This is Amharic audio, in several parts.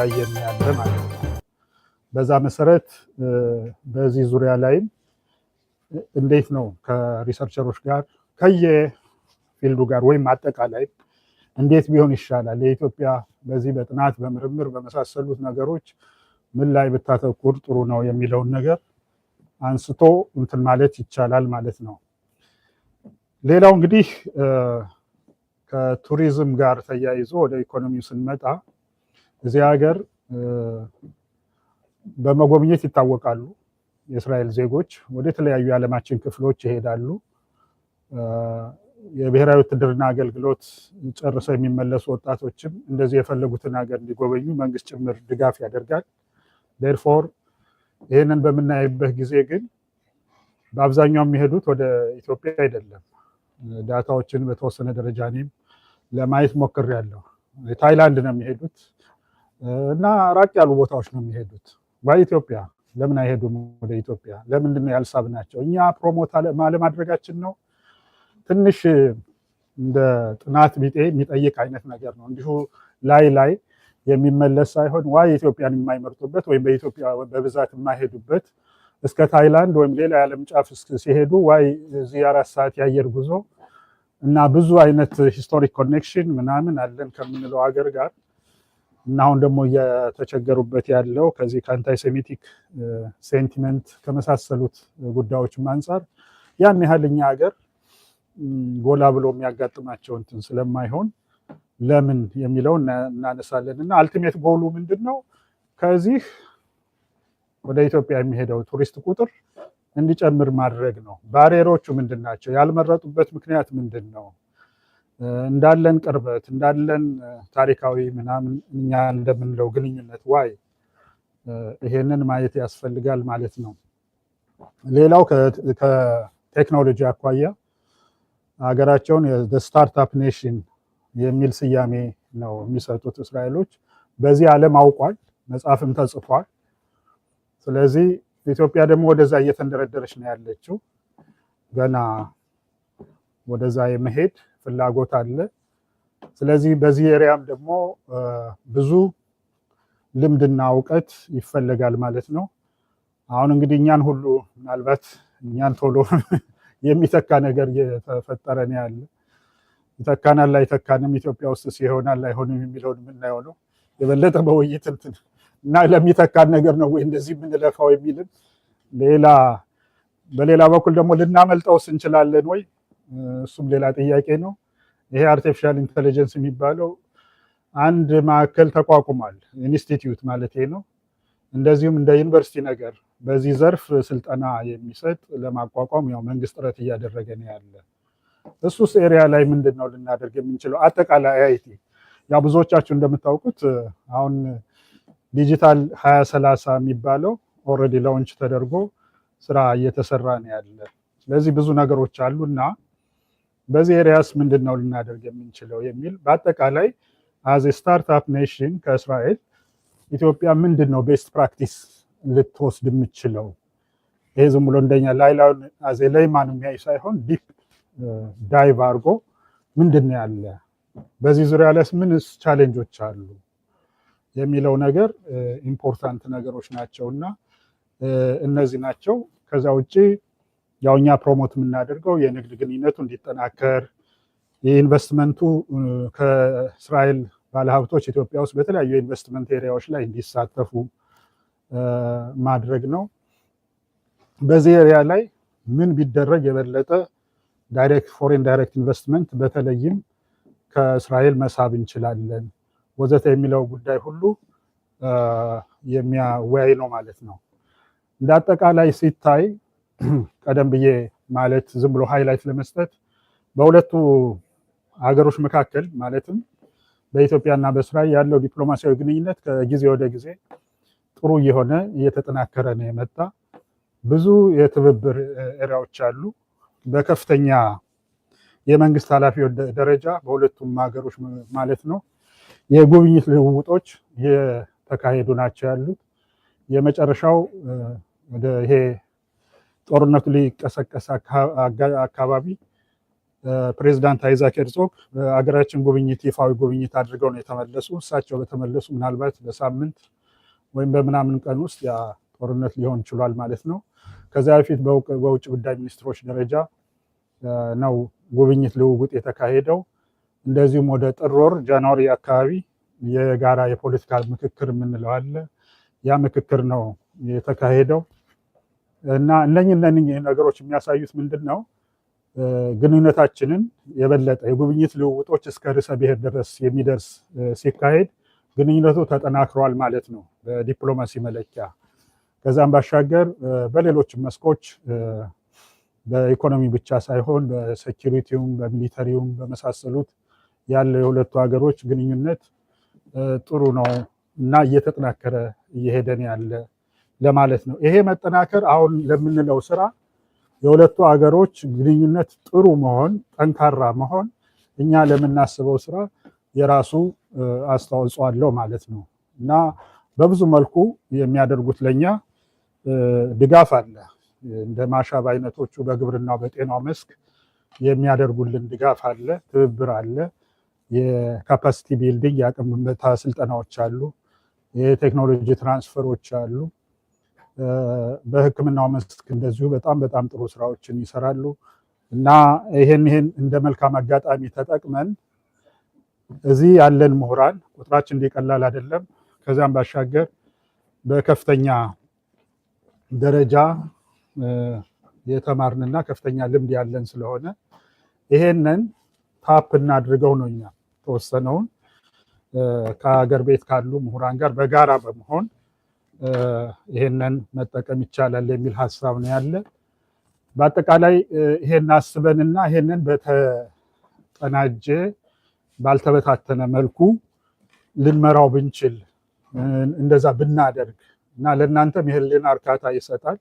እያየን ያለ ማለት ነው። በዛ መሰረት በዚህ ዙሪያ ላይም እንዴት ነው ከሪሰርቸሮች ጋር ከየፊልዱ ጋር ወይም አጠቃላይ እንዴት ቢሆን ይሻላል የኢትዮጵያ በዚህ በጥናት በምርምር በመሳሰሉት ነገሮች ምን ላይ ብታተኩር ጥሩ ነው የሚለውን ነገር አንስቶ እንትን ማለት ይቻላል ማለት ነው። ሌላው እንግዲህ ከቱሪዝም ጋር ተያይዞ ወደ ኢኮኖሚው ስንመጣ እዚህ ሀገር በመጎብኘት ይታወቃሉ። የእስራኤል ዜጎች ወደ ተለያዩ የዓለማችን ክፍሎች ይሄዳሉ። የብሔራዊ ውትድርና አገልግሎት ጨርሰው የሚመለሱ ወጣቶችም እንደዚህ የፈለጉትን ሀገር እንዲጎበኙ መንግስት ጭምር ድጋፍ ያደርጋል። ዴርፎር ይህንን በምናይበት ጊዜ ግን በአብዛኛው የሚሄዱት ወደ ኢትዮጵያ አይደለም። ዳታዎችን በተወሰነ ደረጃ እኔም ለማየት ሞክሬያለሁ። ታይላንድ ነው የሚሄዱት እና ራቅ ያሉ ቦታዎች ነው የሚሄዱት። በኢትዮጵያ ለምን አይሄዱም? ወደ ኢትዮጵያ ለምንድን ነው ያልሳብናቸው? እኛ ፕሮሞት አለማድረጋችን ነው። ትንሽ እንደ ጥናት ቢጤ የሚጠይቅ አይነት ነገር ነው። እንዲሁ ላይ የሚመለስ ሳይሆን ዋይ ኢትዮጵያን የማይመርጡበት ወይም በኢትዮጵያ በብዛት የማይሄዱበት እስከ ታይላንድ ወይም ሌላ የዓለም ጫፍ ሲሄዱ ዋይ እዚህ 4 ሰዓት የአየር ጉዞ እና ብዙ አይነት ሂስቶሪክ ኮኔክሽን ምናምን አለን ከምንለው ሀገር ጋር እና አሁን ደግሞ እየተቸገሩበት ያለው ከዚህ ከአንታይሴሚቲክ ሴንቲመንት ከመሳሰሉት ጉዳዮችም አንጻር ያን ያህል እኛ ሀገር ጎላ ብሎ የሚያጋጥማቸው እንትን ስለማይሆን ለምን የሚለው እናነሳለን። እና አልቲሜት ጎሉ ምንድን ነው? ከዚህ ወደ ኢትዮጵያ የሚሄደው ቱሪስት ቁጥር እንዲጨምር ማድረግ ነው። ባሪየሮቹ ምንድን ናቸው? ያልመረጡበት ምክንያት ምንድን ነው? እንዳለን ቅርበት እንዳለን ታሪካዊ ምናምን እኛ እንደምንለው ግንኙነት ዋይ ይሄንን ማየት ያስፈልጋል ማለት ነው። ሌላው ከቴክኖሎጂ አኳያ ሀገራቸውን ስታርታፕ ኔሽን የሚል ስያሜ ነው የሚሰጡት እስራኤሎች። በዚህ ዓለም አውቋል፣ መጽሐፍም ተጽፏል። ስለዚህ ኢትዮጵያ ደግሞ ወደዛ እየተንደረደረች ነው ያለችው። ገና ወደዛ የመሄድ ፍላጎት አለ። ስለዚህ በዚህ ኤሪያም ደግሞ ብዙ ልምድና እውቀት ይፈልጋል ማለት ነው። አሁን እንግዲህ እኛን ሁሉ ምናልባት እኛን ቶሎ የሚተካ ነገር እየተፈጠረ ነው ያለ። ይተካናል አይተካንም፣ ኢትዮጵያ ውስጥ ሲሆናል አይሆንም የሚለውን የምናየው ነው። የበለጠ በውይይት እንትን እና ለሚተካን ነገር ነው ወይ እንደዚህ የምንለፋው የሚልን በሌላ በኩል ደግሞ ልናመልጠውስ እንችላለን ወይ? እሱም ሌላ ጥያቄ ነው። ይሄ አርቲፊሻል ኢንቴሊጀንስ የሚባለው አንድ ማዕከል ተቋቁሟል፣ ኢንስቲትዩት ማለት ነው። እንደዚሁም እንደ ዩኒቨርሲቲ ነገር በዚህ ዘርፍ ስልጠና የሚሰጥ ለማቋቋም ያው መንግስት ጥረት እያደረገ ነው ያለ። እሱስ ኤሪያ ላይ ምንድን ነው ልናደርግ የምንችለው? አጠቃላይ አይቲ ያው ብዙዎቻችሁ እንደምታውቁት አሁን ዲጂታል 2030 የሚባለው ኦልሬዲ ላውንች ተደርጎ ስራ እየተሰራ ነው ያለ። ስለዚህ ብዙ ነገሮች አሉ እና በዚህ ኤሪያስ ምንድን ነው ልናደርግ የምንችለው የሚል በአጠቃላይ አዝ ስታርታፕ ኔሽን ከእስራኤል ኢትዮጵያ ምንድን ነው ቤስት ፕራክቲስ ልትወስድ የምችለው? ይሄ ዝም ብሎ እንደኛ ላይላውን አዜ ላይማን የሚያይ ሳይሆን ዲፕ ዳይቭ አድርጎ ምንድን ነው ያለ በዚህ ዙሪያ ላይ ምንስ ቻሌንጆች አሉ የሚለው ነገር ኢምፖርታንት ነገሮች ናቸውና እነዚህ ናቸው። ከዛ ውጪ ያው እኛ ፕሮሞት የምናደርገው የንግድ ግንኙነቱ እንዲጠናከር የኢንቨስትመንቱ ከእስራኤል ባለሀብቶች ኢትዮጵያ ውስጥ በተለያዩ የኢንቨስትመንት ኤሪያዎች ላይ እንዲሳተፉ ማድረግ ነው። በዚህ ኤሪያ ላይ ምን ቢደረግ የበለጠ ፎሬን ዳይሬክት ኢንቨስትመንት በተለይም ከእስራኤል መሳብ እንችላለን ወዘተ የሚለው ጉዳይ ሁሉ የሚያወያይ ነው ማለት ነው። እንደ አጠቃላይ ሲታይ ቀደም ብዬ ማለት ዝም ብሎ ሃይላይት ለመስጠት በሁለቱ ሀገሮች መካከል ማለትም በኢትዮጵያና በእስራኤል ያለው ዲፕሎማሲያዊ ግንኙነት ከጊዜ ወደ ጊዜ ጥሩ እየሆነ እየተጠናከረ ነው የመጣ። ብዙ የትብብር ኤሪያዎች አሉ። በከፍተኛ የመንግስት ኃላፊዎች ደረጃ በሁለቱም ሀገሮች ማለት ነው የጉብኝት ልውውጦች የተካሄዱ ናቸው ያሉት። የመጨረሻው ወደ ይሄ ጦርነቱ ሊቀሰቀስ አካባቢ ፕሬዚዳንት አይዛክ ሄርዞግ በአገራችን ጉብኝት ይፋዊ ጉብኝት አድርገው ነው የተመለሱ። እሳቸው በተመለሱ ምናልባት በሳምንት ወይም በምናምን ቀን ውስጥ ያ ጦርነት ሊሆን ችሏል ማለት ነው። ከዚያ በፊት በውጭ ጉዳይ ሚኒስትሮች ደረጃ ነው ጉብኝት ልውውጥ የተካሄደው። እንደዚሁም ወደ ጥር ወር ጃንዋሪ አካባቢ የጋራ የፖለቲካ ምክክር የምንለው አለ። ያ ምክክር ነው የተካሄደው እና እነኚህ ነገሮች የሚያሳዩት ምንድን ነው? ግንኙነታችንን የበለጠ የጉብኝት ልውውጦች እስከ ርዕሰ ብሔር ድረስ የሚደርስ ሲካሄድ ግንኙነቱ ተጠናክሯል ማለት ነው በዲፕሎማሲ መለኪያ። ከዛም ባሻገር በሌሎችም መስኮች በኢኮኖሚ ብቻ ሳይሆን በሴኪሪቲውም በሚሊተሪውም በመሳሰሉት ያለው የሁለቱ ሀገሮች ግንኙነት ጥሩ ነው እና እየተጠናከረ እየሄደን ያለ ለማለት ነው። ይሄ መጠናከር አሁን ለምንለው ስራ የሁለቱ ሀገሮች ግንኙነት ጥሩ መሆን፣ ጠንካራ መሆን እኛ ለምናስበው ስራ የራሱ አስተዋጽኦ አለው ማለት ነው እና በብዙ መልኩ የሚያደርጉት ለኛ ድጋፍ አለ። እንደ ማሻብ አይነቶቹ በግብርናው በጤናው መስክ የሚያደርጉልን ድጋፍ አለ፣ ትብብር አለ። የካፓሲቲ ቢልዲንግ የአቅም ግንባታ ስልጠናዎች አሉ፣ የቴክኖሎጂ ትራንስፈሮች አሉ። በሕክምናው መስክ እንደዚሁ በጣም ጥሩ ስራዎችን ይሰራሉ እና ይሄን እንደ መልካም አጋጣሚ ተጠቅመን እዚህ ያለን ምሁራን ቁጥራችን እንዲቀላል አይደለም። ከዛም ባሻገር በከፍተኛ ደረጃ የተማርንና ከፍተኛ ልምድ ያለን ስለሆነ ይሄንን ታፕ እናድርገው ነው እኛ ተወሰነውን ከሀገር ቤት ካሉ ምሁራን ጋር በጋራ በመሆን ይሄንን መጠቀም ይቻላል የሚል ሀሳብ ነው ያለ። በአጠቃላይ ይሄን አስበንና ይሄንን በተቀናጀ ባልተበታተነ መልኩ ልንመራው ብንችል እንደዛ ብናደርግ እና ለእናንተም የህሊና እርካታ ይሰጣል።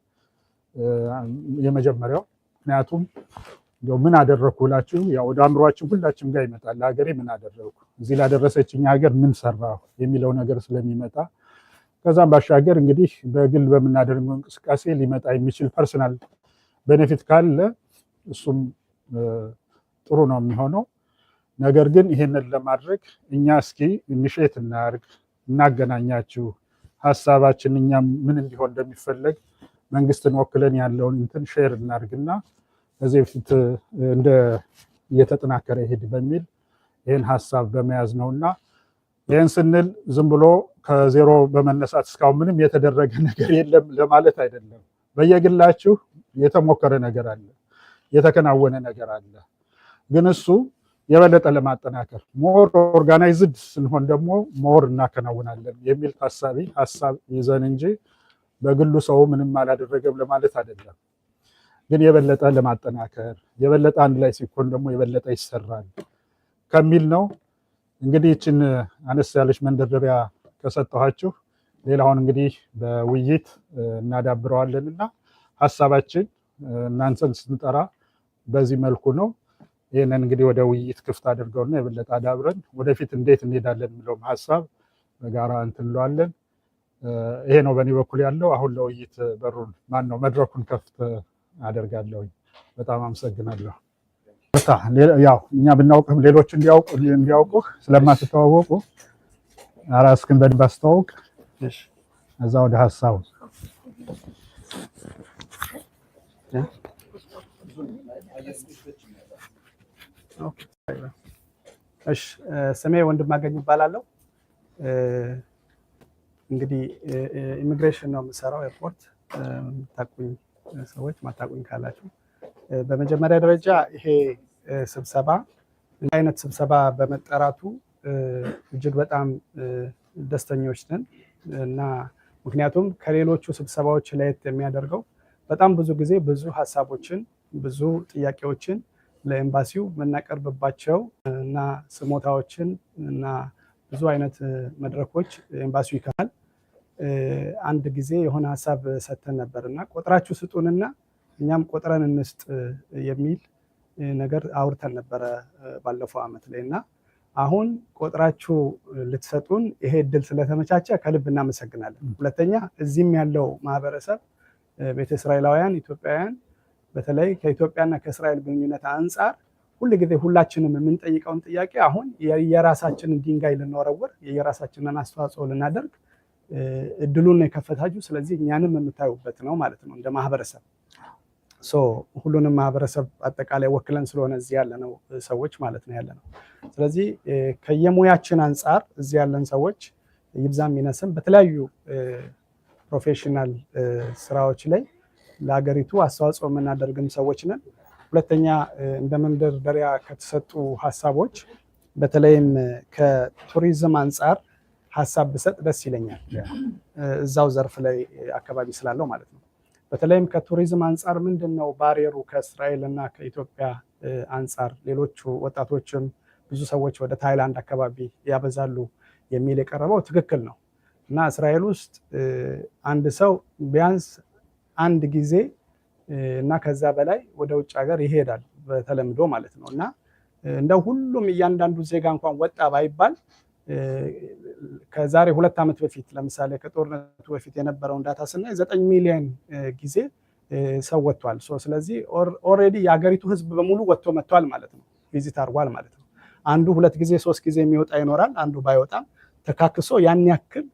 የመጀመሪያው ምክንያቱም ምን አደረግኩ ብላችሁ ያው ወደ አእምሯችን ሁላችንም ጋር ይመጣል። ለሀገሬ ምን አደረግኩ፣ እዚህ ላደረሰችኝ ሀገር ምን ሰራሁ የሚለው ነገር ስለሚመጣ ከዛም ባሻገር እንግዲህ በግል በምናደርገው እንቅስቃሴ ሊመጣ የሚችል ፐርሰናል ቤኔፊት ካለ እሱም ጥሩ ነው የሚሆነው። ነገር ግን ይሄንን ለማድረግ እኛ እስኪ ኢኒሼት እናድርግ፣ እናገናኛችሁ፣ ሀሳባችን እኛ ምን እንዲሆን እንደሚፈለግ መንግስትን ወክለን ያለውን እንትን ሼር እናድርግና ከዚህ በፊት እንደ እየተጠናከረ ይሄድ በሚል ይህን ሀሳብ በመያዝ ነውና ይህን ስንል ዝም ብሎ ከዜሮ በመነሳት እስካሁን ምንም የተደረገ ነገር የለም ለማለት አይደለም። በየግላችሁ የተሞከረ ነገር አለ፣ የተከናወነ ነገር አለ። ግን እሱ የበለጠ ለማጠናከር ሞር ኦርጋናይዝድ ስንሆን ደግሞ ሞር እናከናውናለን የሚል ታሳቢ ሀሳብ ይዘን እንጂ በግሉ ሰው ምንም አላደረገም ለማለት አይደለም። ግን የበለጠ ለማጠናከር የበለጠ አንድ ላይ ሲኮን ደግሞ የበለጠ ይሰራል ከሚል ነው። እንግዲህ ይችን አነስ ያለች መንደርደሪያ ከሰጠኋችሁ ሌላውን እንግዲህ በውይይት እናዳብረዋለን እና ሀሳባችን እናንተን ስንጠራ በዚህ መልኩ ነው። ይህንን እንግዲህ ወደ ውይይት ክፍት አድርገውና የበለጠ አዳብረን ወደፊት እንዴት እንሄዳለን የሚለውም ሀሳብ በጋራ እንትንለዋለን። ይሄ ነው በእኔ በኩል ያለው። አሁን ለውይይት በሩን መድረኩን ከፍት አደርጋለሁ። በጣም አመሰግናለሁ። ያው እኛ ብናውቅም ሌሎች እንዲያውቁህ ስለማትተዋወቁ ራስህን በደንብ አስተዋውቅ። እዛ ወደ ሀሳቡ እሺ። ስሜ ወንድማገኝ ይባላለሁ። እንግዲህ ኢሚግሬሽን ነው የምሰራው ኤርፖርት። ታቁኝ ሰዎች ማታቁኝ ካላችሁ በመጀመሪያ ደረጃ ይሄ ስብሰባ እንዲህ አይነት ስብሰባ በመጠራቱ እጅግ በጣም ደስተኞች ነን እና ምክንያቱም ከሌሎቹ ስብሰባዎች ለየት የሚያደርገው በጣም ብዙ ጊዜ ብዙ ሀሳቦችን ብዙ ጥያቄዎችን ለኤምባሲው የምናቀርብባቸው እና ስሞታዎችን እና ብዙ አይነት መድረኮች ኤምባሲው ይከፍታል። አንድ ጊዜ የሆነ ሀሳብ ሰጥተን ነበር እና ቆጥራችሁ ስጡንና እኛም ቆጥረን እንስጥ የሚል ነገር አውርተን ነበረ ባለፈው ዓመት ላይ እና አሁን ቆጥራችሁ ልትሰጡን ይሄ እድል ስለተመቻቸ ከልብ እናመሰግናለን። ሁለተኛ እዚህም ያለው ማህበረሰብ ቤተ እስራኤላውያን ኢትዮጵያውያን በተለይ ከኢትዮጵያና ከእስራኤል ግንኙነት አንጻር ሁል ጊዜ ሁላችንም የምንጠይቀውን ጥያቄ አሁን የራሳችንን ድንጋይ ልንወረውር የራሳችንን አስተዋጽኦ ልናደርግ እድሉን የከፈታችሁ። ስለዚህ እኛንም የምታዩበት ነው ማለት ነው እንደ ማህበረሰብ። ሁሉንም ማህበረሰብ አጠቃላይ ወክለን ስለሆነ እዚህ ያለነው ሰዎች ማለት ነው ያለነው። ስለዚህ ከየሙያችን አንጻር እዚህ ያለን ሰዎች ይብዛም ይነስም በተለያዩ ፕሮፌሽናል ስራዎች ላይ ለሀገሪቱ አስተዋጽኦ የምናደርግም ሰዎች ነን። ሁለተኛ እንደ መንደርደሪያ ከተሰጡ ሀሳቦች በተለይም ከቱሪዝም አንጻር ሀሳብ ብሰጥ ደስ ይለኛል፣ እዛው ዘርፍ ላይ አካባቢ ስላለው ማለት ነው። በተለይም ከቱሪዝም አንጻር ምንድን ነው ባሪየሩ ከእስራኤል እና ከኢትዮጵያ አንጻር? ሌሎቹ ወጣቶችም ብዙ ሰዎች ወደ ታይላንድ አካባቢ ያበዛሉ የሚል የቀረበው ትክክል ነው እና እስራኤል ውስጥ አንድ ሰው ቢያንስ አንድ ጊዜ እና ከዛ በላይ ወደ ውጭ ሀገር ይሄዳል በተለምዶ ማለት ነው። እና እንደው ሁሉም እያንዳንዱ ዜጋ እንኳን ወጣ ባይባል ከዛሬ 2 ዓመት በፊት ለምሳሌ ከጦርነቱ በፊት የነበረውን ዳታ ስናይ 9 ሚሊዮን ጊዜ ሰው ወጥቷል። ስለዚህ ኦልሬዲ የሀገሪቱ ህዝብ በሙሉ ወጥቶ መጥቷል ማለት ነው፣ ቪዚት አድርጓል ማለት ነው። አንዱ 2 ጊዜ 3 ጊዜ የሚወጣ ይኖራል፣ አንዱ ባይወጣም ተካክሶ ያን ያክል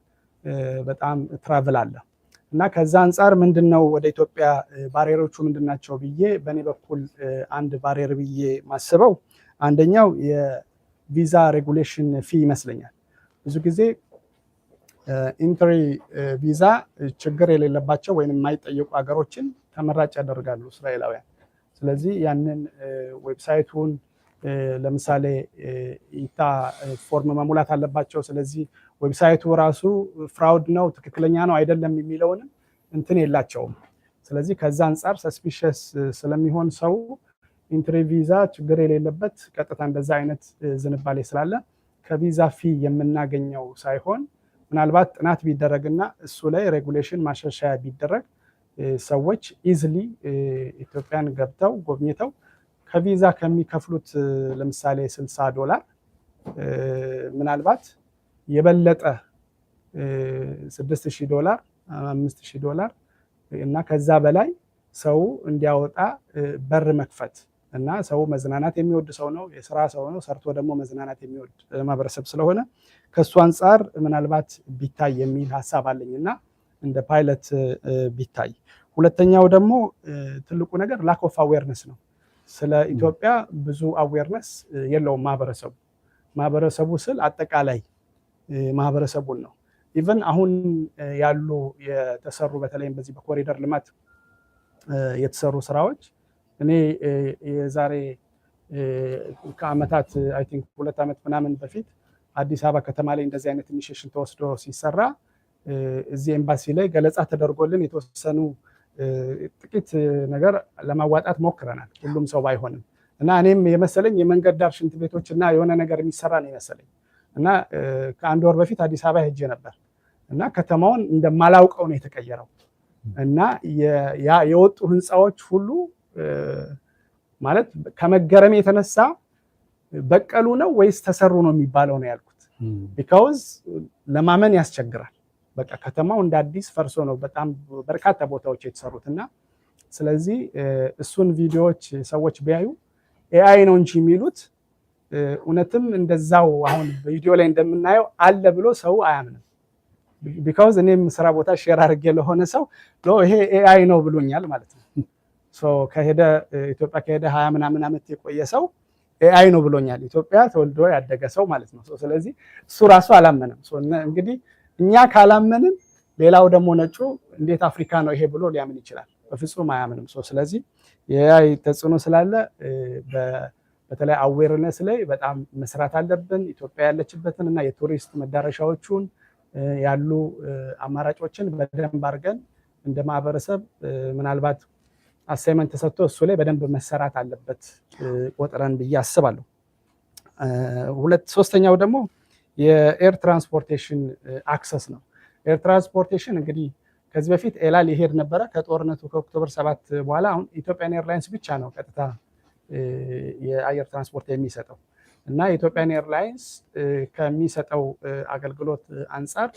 በጣም ትራቭል አለ እና ከዛ አንጻር ምንድነው ወደ ኢትዮጵያ ባሪየሮቹ ምንድናቸው ብዬ በእኔ በኩል አንድ ባሪየር ብዬ ማስበው አንደኛው የቪዛ ሬጉሌሽን ፊ ይመስለኛል። ብዙ ጊዜ ኢንትሪ ቪዛ ችግር የሌለባቸው ወይም የማይጠየቁ ሀገሮችን ተመራጭ ያደርጋሉ እስራኤላውያን። ስለዚህ ያንን ዌብሳይቱን ለምሳሌ ኢታ ፎርም መሙላት አለባቸው። ስለዚህ ዌብሳይቱ ራሱ ፍራውድ ነው ትክክለኛ ነው አይደለም የሚለውንም እንትን የላቸውም። ስለዚህ ከዛ አንጻር ሰስፒሸስ ስለሚሆን ሰው ኢንትሪ ቪዛ ችግር የሌለበት ቀጥታ እንደዛ አይነት ዝንባሌ ስላለ ከቪዛ ፊ የምናገኘው ሳይሆን ምናልባት ጥናት ቢደረግና እሱ ላይ ሬጉሌሽን ማሻሻያ ቢደረግ ሰዎች ኢዝሊ ኢትዮጵያን ገብተው ጎብኝተው ከቪዛ ከሚከፍሉት ለምሳሌ $60 ምናልባት የበለጠ $6000 $5000 እና ከዛ በላይ ሰው እንዲያወጣ በር መክፈት እና ሰው መዝናናት የሚወድ ሰው ነው፣ የስራ ሰው ነው፣ ሰርቶ ደግሞ መዝናናት የሚወድ ማህበረሰብ ስለሆነ ከሱ አንጻር ምናልባት ቢታይ የሚል ሀሳብ አለኝ እና እንደ ፓይለት ቢታይ። ሁለተኛው ደግሞ ትልቁ ነገር ላክ ኦፍ አዌርነስ ነው። ስለ ኢትዮጵያ ብዙ አዌርነስ የለውም ማህበረሰቡ ስል አጠቃላይ ማህበረሰቡን ነው። ኢቨን አሁን ያሉ የተሰሩ በተለይም በዚህ በኮሪደር ልማት የተሰሩ ስራዎች እኔ የዛሬ ከአመታት አይ ቲንክ 2 ዓመት ምናምን በፊት አዲስ አበባ ከተማ ላይ እንደዚህ አይነት ኢኒሺዬሽን ተወስዶ ሲሰራ እዚህ ኤምባሲ ላይ ገለጻ ተደርጎልን የተወሰኑ ጥቂት ነገር ለማዋጣት ሞክረናል፣ ሁሉም ሰው ባይሆንም እና እኔም የመሰለኝ የመንገድ ዳር ሽንት ቤቶች እና የሆነ ነገር የሚሰራ ነው የመሰለኝ እና ከ1 ወር በፊት አዲስ አበባ ሄጄ ነበር እና ከተማውን እንደማላውቀው ነው የተቀየረው እና የወጡ ህንፃዎች ሁሉ ማለት ከመገረም የተነሳ በቀሉ ነው ወይስ ተሰሩ ነው የሚባለው ነው ያልኩት። ቢካውዝ ለማመን ያስቸግራል። በቃ ከተማው እንደ አዲስ ፈርሶ ነው በጣም በርካታ ቦታዎች የተሰሩት እና ስለዚህ እሱን ቪዲዮዎች ሰዎች ቢያዩ ኤአይ ነው እንጂ የሚሉት እውነትም እንደዛው አሁን ቪዲዮ ላይ እንደምናየው አለ ብሎ ሰው አያምንም። ቢካውዝ እኔም ስራ ቦታ ሼር አድርጌ ለሆነ ሰው ይሄ ኤአይ ነው ብሎኛል ማለት ነው። ከሄደ ኢትዮጵያ ከሄደ 20 ምናምን ዓመት የቆየ ሰው ኤአይ ነው ብሎኛል። ኢትዮጵያ ተወልዶ ያደገ ሰው ማለት ነው። ስለዚህ እሱ ራሱ አላመነም። እንግዲህ እኛ ካላመንን ሌላው ደግሞ ነጩ እንዴት አፍሪካ ነው ይሄ ብሎ ሊያምን ይችላል? በፍጹም አያምንም። ስለዚህ የኤአይ ተጽዕኖ ስላለ በተለይ አዌርነስ ላይ በጣም መስራት አለብን። ኢትዮጵያ ያለችበትን እና የቱሪስት መዳረሻዎቹን ያሉ አማራጮችን በደንብ አድርገን እንደ ማህበረሰብ ምናልባት አሳይመንት ተሰጥቶ እሱ ላይ በደንብ መሰራት አለበት ቆጥረን ብዬ አስባለሁ። ሶስተኛው ደግሞ የኤር ትራንስፖርቴሽን አክሰስ ነው። ኤር ትራንስፖርቴሽን እንግዲህ ከዚህ በፊት ኤላል ይሄድ ነበረ ከጦርነቱ ከኦክቶበር 7 በኋላ አሁን ኢትዮጵያን ኤርላይንስ ብቻ ነው ቀጥታ የአየር ትራንስፖርት የሚሰጠው እና የኢትዮጵያን ኤርላይንስ ከሚሰጠው አገልግሎት አንጻር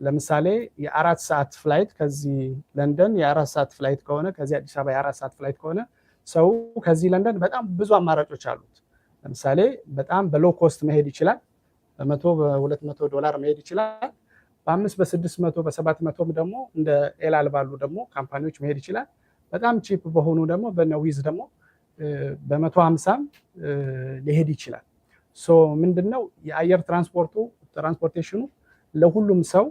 ለምሳሌ የ4 ሰዓት ፍላይት ከዚህ ለንደን የ4 ሰዓት ፍላይት ከሆነ ከዚህ አዲስ አበባ የ4 ሰዓት ፍላይት ከሆነ ሰው ከዚህ ለንደን በጣም ብዙ አማራጮች አሉት። ለምሳሌ በጣም በሎ ኮስት መሄድ ይችላል። $100-200 መሄድ ይችላል። በ500 በ600 በ700 ደግሞ እንደ ኤላል ባሉ ደግሞ ካምፓኒዎች መሄድ ይችላል። በጣም ቺፕ በሆኑ ደግሞ በነዊዝ ደግሞ በ150 ሊሄድ ይችላል። ሶ ምንድነው የአየር ትራንስፖርቴሽኑ ለሁሉም ሰው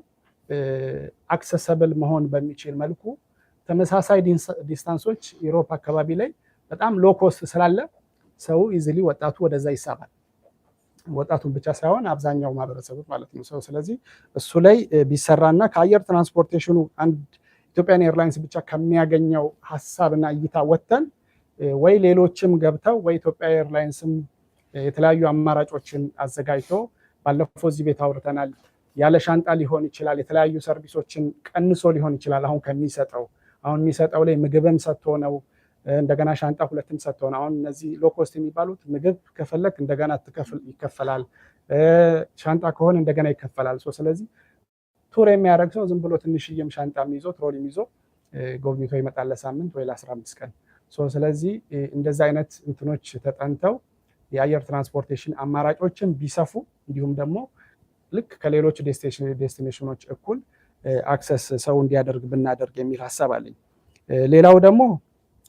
አክሰሰብል መሆን በሚችል መልኩ ተመሳሳይ ዲስታንሶች ዩሮፕ አካባቢ ላይ በጣም ሎ ኮስት ስላለ ሰው ኢዚሊ ወጣቱ ወደዛ ይሳባል። ወጣቱን ብቻ ሳይሆን አብዛኛው ማህበረሰቡ ማለት ነው። ስለዚህ እሱ ላይ ቢሰራና ከአየር ትራንስፖርቴሽኑ አንድ ኢትዮጵያን ኤርላይንስ ብቻ ከሚያገኘው ሀሳብና እይታ ወጥተን ወይ ሌሎችም ገብተው ወይ ኢትዮጵያ ኤርላይንስም የተለያዩ አማራጮችን አዘጋጅቶ ባለፈው እዚህ ቤት አውርተናል። ያለ ሻንጣ ሊሆን ይችላል፣ የተለያዩ ሰርቪሶችን ቀንሶ ሊሆን ይችላል። አሁን የሚሰጠው ላይ ምግብም ሰጥቶ ነው፣ እንደገና ሻንጣ ሁለትም ሰጥቶ ነው። አሁን እነዚህ ሎኮስት የሚባሉት ምግብ ከፈለክ እንደገና ይከፈላል፣ ሻንጣ ከሆነ እንደገና ይከፈላል። ስለዚህ ቱር የሚያደርግ ሰው ዝም ብሎ ትንሽዬም ሻንጣ ይዞ ትሮሊም ይዞ ጎብኝቶ ይመጣል ለሳምንት ወይ ለ15 ቀን። ስለዚህ እንደዛ አይነት እንትኖች ተጠንተው የአየር ትራንስፖርቴሽን አማራጮችን ቢሰፉ እንዲሁም ደግሞ ልክ ከሌሎች ዴስቲኔሽኖች እኩል አክሰስ ሰው እንዲያደርግ ብናደርግ የሚል ሀሳብ አለኝ። ሌላው ደግሞ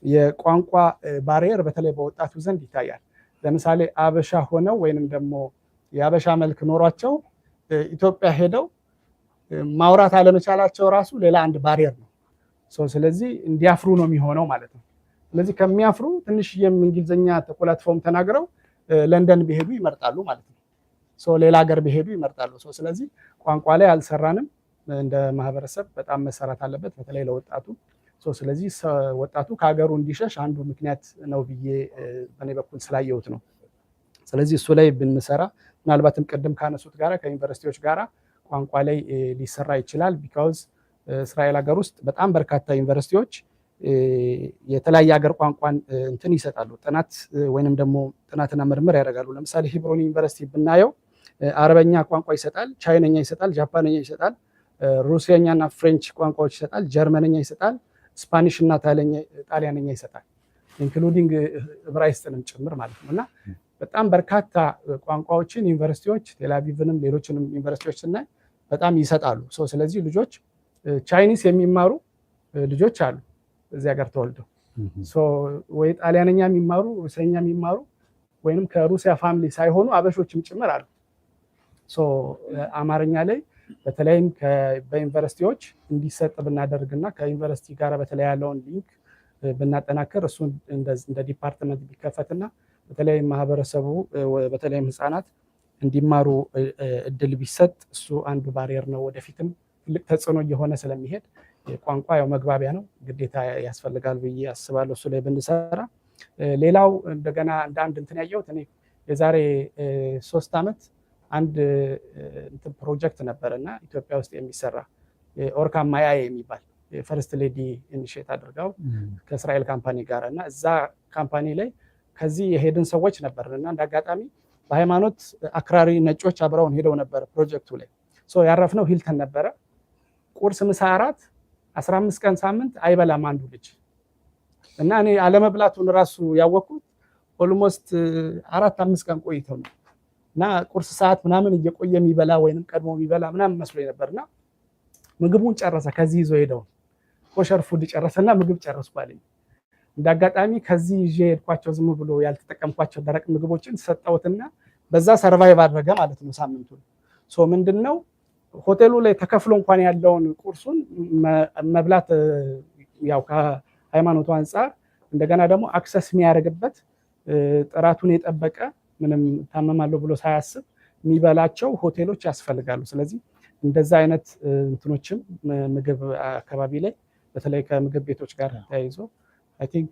የቋንቋ ባሪየር በተለይ በወጣቱ ዘንድ ይታያል። ለምሳሌ አበሻ ሆነው ወይንም ደግሞ የአበሻ መልክ ኖሯቸው ኢትዮጵያ ሄደው ማውራት አለመቻላቸው ራሱ ሌላ አንድ ባሪየር ነው። ስለዚህ እንዲያፍሩ ነው የሚሆነው ማለት ነው። ስለዚህ ከሚያፍሩ ትንሽዬም እንግሊዝኛ ተኮላትፈውም ተናግረው ለንደን ቢሄዱ ይመርጣሉ ማለት ነው። ሌላ ሀገር ቢሄዱ ይመርጣሉ። ስለዚህ ቋንቋ ላይ አልሰራንም። እንደ ማህበረሰብ በጣም መሰራት አለበት፣ በተለይ ለወጣቱ። ስለዚህ ወጣቱ ከሀገሩ እንዲሸሽ አንዱ ምክንያት ነው ብዬ በእኔ በኩል ስላየሁት ነው። ስለዚህ እሱ ላይ ብንሰራ ምናልባትም ቅድም ካነሱት ጋራ ከዩኒቨርሲቲዎች ጋራ ቋንቋ ላይ ሊሰራ ይችላል። ቢካውዝ እስራኤል ሀገር ውስጥ በጣም በርካታ ዩኒቨርሲቲዎች የተለያየ ሀገር ቋንቋን እንትን ይሰጣሉ፣ ጥናት ወይንም ደግሞ ጥናትና ምርምር ያደርጋሉ። ለምሳሌ ሂብሮን ዩኒቨርሲቲ ብናየው አረበኛ ቋንቋ ይሰጣል፣ ቻይነኛ ይሰጣል፣ ጃፓንኛ ይሰጣል፣ ሩሲያኛ እና ፍሬንች ቋንቋዎች ይሰጣል፣ ጀርመንኛ ይሰጣል፣ ስፓኒሽ እና ጣሊያንኛ ይሰጣል፣ ኢንክሉዲንግ ዕብራይስጥንም ጭምር ማለት ነው። እና በጣም በርካታ ቋንቋዎችን ዩኒቨርሲቲዎች ቴልአቪቭንም ሌሎችንም ዩኒቨርሲቲዎች ስናይ በጣም ይሰጣሉ። ስለዚህ ልጆች ቻይኒስ የሚማሩ ልጆች አሉ እዚህ ሀገር ተወልደው ወይ ጣሊያንኛ የሚማሩ ሩሲያኛ የሚማሩ ወይንም ከሩሲያ ፋሚሊ ሳይሆኑ አበሾችም ጭምር አሉ። አማርኛ ላይ በተለይም በዩኒቨርሲቲዎች እንዲሰጥ ብናደርግና ከዩኒቨርሲቲ ጋር በተለይ ያለውን ሊንክ ብናጠናክር እሱ እንደ ዲፓርትመንት ቢከፈትና በተለይም ማህበረሰቡ በተለይም ህፃናት እንዲማሩ እድል ቢሰጥ እሱ አንዱ ባሪየር ነው። ወደፊትም ትልቅ ተጽዕኖ እየሆነ ስለሚሄድ ቋንቋ ያው መግባቢያ ነው፣ ግዴታ ያስፈልጋል ብዬ አስባለሁ። እሱ ላይ ብንሰራ። ሌላው እንደገና እንደ አንድ እንትን ያየሁት እኔ የዛሬ 3 ዓመት አንድ እንትን ፕሮጀክት ነበረ እና ኢትዮጵያ ውስጥ የሚሰራ ኦርካ ማያዬ የሚባል ፈርስት ሌዲ ኢኒሼት አድርገው ከእስራኤል ካምፓኒ ጋር እና እዛ ካምፓኒ ላይ ከዚህ የሄድን ሰዎች ነበርን እና እንደ አጋጣሚ በሃይማኖት አክራሪ ነጮች አብረውን ሄደው ነበር ፕሮጀክቱ ላይ። ያረፍነው ሂልተን ነበረ። ቁርስ፣ ምሳ፣ እራት 15 ቀን ሳምንት አይበላም አንዱ ልጅ እና እኔ አለመብላቱን ራሱ ያወቅኩት ኦልሞስት 4-5 ቀን ቆይተው ነው እና ቁርስ ሰዓት ምናምን እየቆየ የሚበላ ወይንም ቀድሞ የሚበላ ምናምን መስሎኝ ነበርና ምግቡን ጨረሰ። ከዚህ ይዞ ሄደው ኮሸር ፉድ ጨረሰና ምግብ ጨረስኩ አለኝ። እንደ አጋጣሚ ከዚህ ይዤ ሄድኳቸው ዝም ብሎ ያልተጠቀምኳቸው ደረቅ ምግቦችን ሰጠሁትና በዛ ሰርቫይቭ አደረገ ማለት ነው ሳምንቱን። ምንድነው ሆቴሉ ላይ ተከፍሎ እንኳን ያለውን ቁርሱን መብላት ያው ከሃይማኖቱ አንፃር እንደገና ደግሞ አክሰስ የሚያደርግበት ጥራቱን የጠበቀ ምንም ታመማለሁ ብሎ ሳያስብ የሚበላቸው ሆቴሎች ያስፈልጋሉ። ስለዚህ እንደዛ አይነት እንትኖችም ምግብ አካባቢ ላይ በተለይ ከምግብ ቤቶች ጋር ተያይዞ አይ ቲንክ